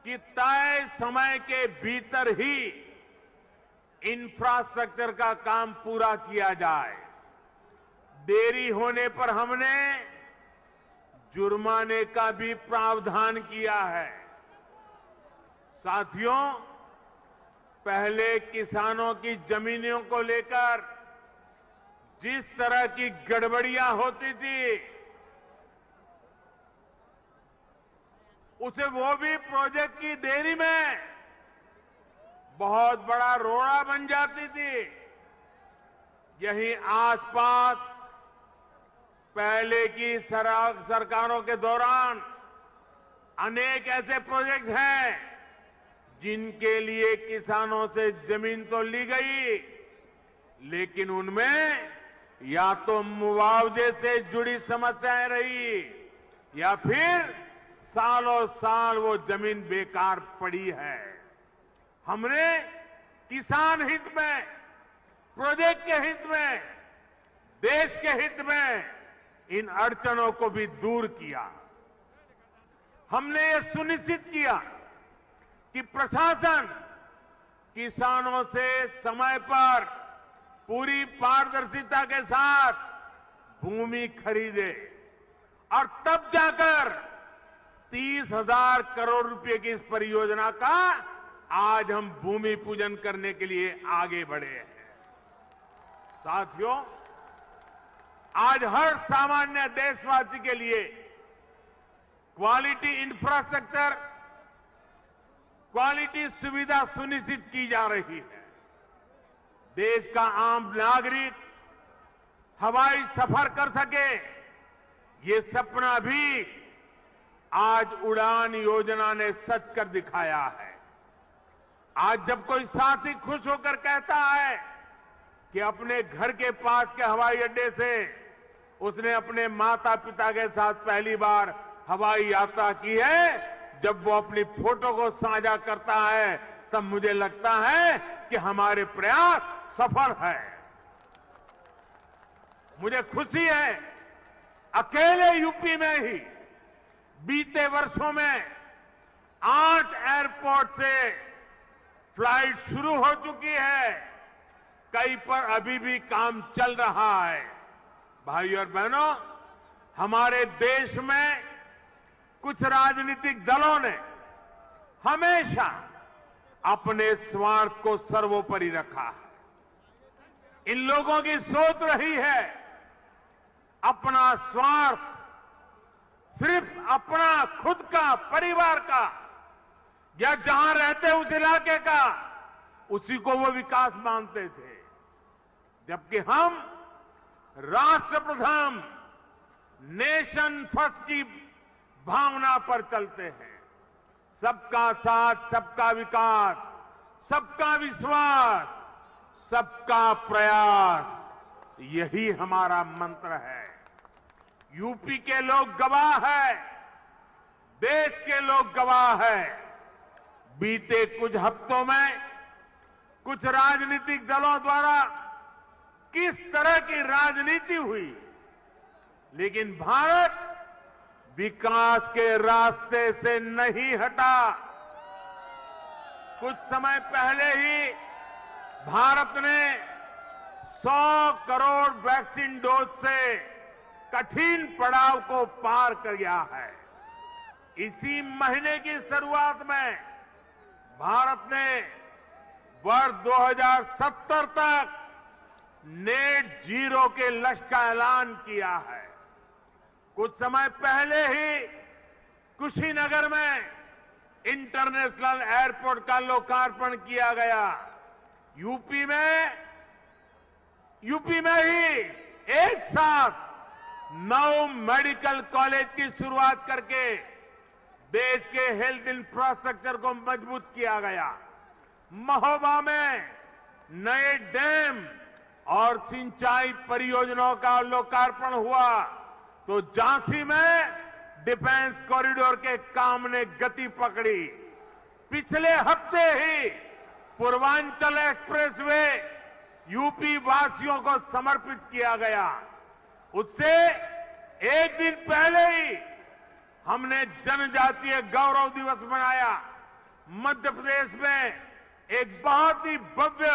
कि तय समय के भीतर ही इंफ्रास्ट्रक्चर का काम पूरा किया जाए। देरी होने पर हमने जुर्माने का भी प्रावधान किया है। साथियों, पहले किसानों की जमीनों को लेकर जिस तरह की गड़बड़ियां होती थी, उसे वो भी प्रोजेक्ट की देरी में बहुत बड़ा रोड़ा बन जाती थी। यही आसपास पहले की सरकारों के दौरान अनेक ऐसे प्रोजेक्ट हैं जिनके लिए किसानों से जमीन तो ली गई, लेकिन उनमें या तो मुआवजे से जुड़ी समस्याएं रही या फिर सालों साल वो जमीन बेकार पड़ी है। हमने किसान हित में, प्रोजेक्ट के हित में, देश के हित में इन अड़चनों को भी दूर किया। हमने ये सुनिश्चित किया कि प्रशासन किसानों से समय पर पूरी पारदर्शिता के साथ भूमि खरीदे और तब जाकर 30,000 करोड़ रुपए की इस परियोजना का आज हम भूमि पूजन करने के लिए आगे बढ़े हैं। साथियों, आज हर सामान्य देशवासी के लिए क्वालिटी इंफ्रास्ट्रक्चर, क्वालिटी सुविधा सुनिश्चित की जा रही है। देश का आम नागरिक हवाई सफर कर सके, ये सपना भी आज उड़ान योजना ने सच कर दिखाया है। आज जब कोई साथी खुश होकर कहता है कि अपने घर के पास के हवाई अड्डे से उसने अपने माता पिता के साथ पहली बार हवाई यात्रा की है, जब वो अपनी फोटो को साझा करता है तब मुझे लगता है कि हमारे प्रयास सफल है। मुझे खुशी है, अकेले यूपी में ही बीते वर्षों में 8 एयरपोर्ट से फ्लाइट शुरू हो चुकी है, कई पर अभी भी काम चल रहा है। भाइयों और बहनों, हमारे देश में कुछ राजनीतिक दलों ने हमेशा अपने स्वार्थ को सर्वोपरि रखा है। इन लोगों की सोच रही है अपना स्वार्थ, सिर्फ अपना खुद का, परिवार का, या जहां रहते उस इलाके का, उसी को वो विकास मानते थे। जबकि हम राष्ट्रप्रथम, नेशन फर्स्ट की भावना पर चलते हैं। सबका साथ, सबका विकास, सबका विश्वास, सबका प्रयास, यही हमारा मंत्र है। यूपी के लोग गवाह है, देश के लोग गवाह है। बीते कुछ हफ्तों में कुछ राजनीतिक दलों द्वारा किस तरह की राजनीति हुई, लेकिन भारत विकास के रास्ते से नहीं हटा। कुछ समय पहले ही भारत ने 100 करोड़ वैक्सीन डोज से कठिन पड़ाव को पार कर गया है। इसी महीने की शुरुआत में भारत ने वर्ष 2070 तक नेट जीरो के लक्ष्य का ऐलान किया है। कुछ समय पहले ही कुशीनगर में इंटरनेशनल एयरपोर्ट का लोकार्पण किया गया। यूपी में ही एक साथ 9 मेडिकल कॉलेज की शुरुआत करके देश के हेल्थ इंफ्रास्ट्रक्चर को मजबूत किया गया। महोबा में नए डैम और सिंचाई परियोजनाओं का लोकार्पण हुआ, तो झांसी में डिफेंस कॉरिडोर के काम ने गति पकड़ी। पिछले हफ्ते ही पूर्वांचल एक्सप्रेसवे यूपी वासियों को समर्पित किया गया। उससे एक दिन पहले ही हमने जनजातीय गौरव दिवस मनाया। मध्य प्रदेश में एक बहुत ही भव्य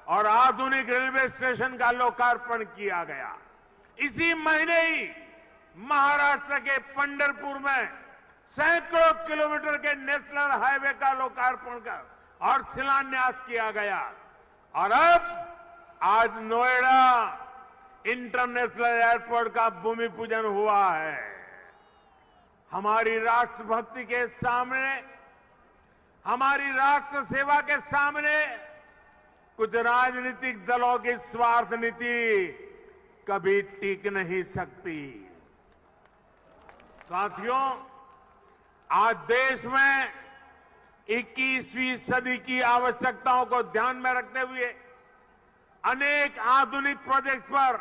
और आधुनिक रेलवे स्टेशन का लोकार्पण किया गया। इसी महीने ही महाराष्ट्र के पंढरपुर में सैकड़ों किलोमीटर के नेशनल हाईवे का लोकार्पण कर और शिलान्यास किया गया। और अब आज नोएडा इंटरनेशनल एयरपोर्ट का भूमि पूजन हुआ है। हमारी राष्ट्रभक्ति के सामने, हमारी राष्ट्र सेवा के सामने कुछ राजनीतिक दलों की स्वार्थ नीति कभी टिक नहीं सकती। साथियों, आज देश में 21वीं सदी की आवश्यकताओं को ध्यान में रखते हुए अनेक आधुनिक प्रोजेक्ट पर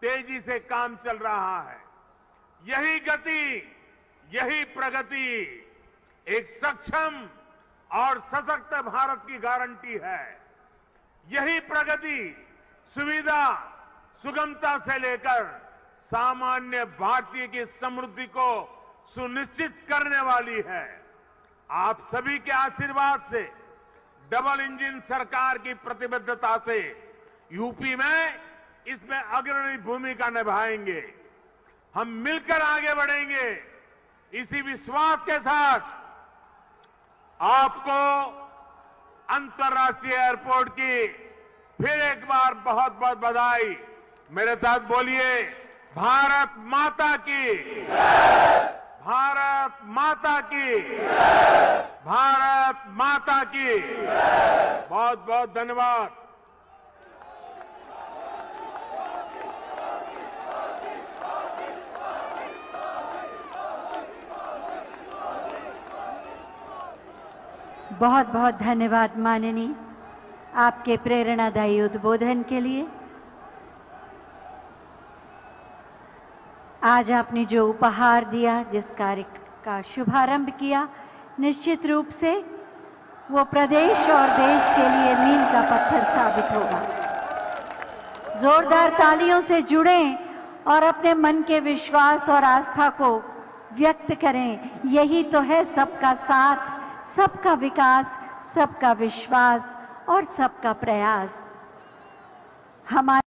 तेजी से काम चल रहा है। यही गति, यही प्रगति एक सक्षम और सशक्त भारत की गारंटी है। यही प्रगति सुविधा, सुगमता से लेकर सामान्य भारतीय की समृद्धि को सुनिश्चित करने वाली है। आप सभी के आशीर्वाद से, डबल इंजन सरकार की प्रतिबद्धता से यूपी में इसमें अग्रणी भूमिका निभाएंगे। हम मिलकर आगे बढ़ेंगे। इसी विश्वास के साथ आपको अंतर्राष्ट्रीय एयरपोर्ट की फिर एक बार बहुत बहुत बधाई। मेरे साथ बोलिए, भारत माता की, भारत माता की, भारत माता की। बहुत बहुत धन्यवाद। बहुत बहुत धन्यवाद माननीय, आपके प्रेरणादायी उद्बोधन के लिए। आज आपने जो उपहार दिया, जिस कार्य का शुभारंभ किया, निश्चित रूप से वो प्रदेश और देश के लिए मील का पत्थर साबित होगा। जोरदार तालियों से जुड़ें और अपने मन के विश्वास और आस्था को व्यक्त करें। यही तो है सबका साथ, सबका विकास, सबका विश्वास और सबका प्रयास। हमारे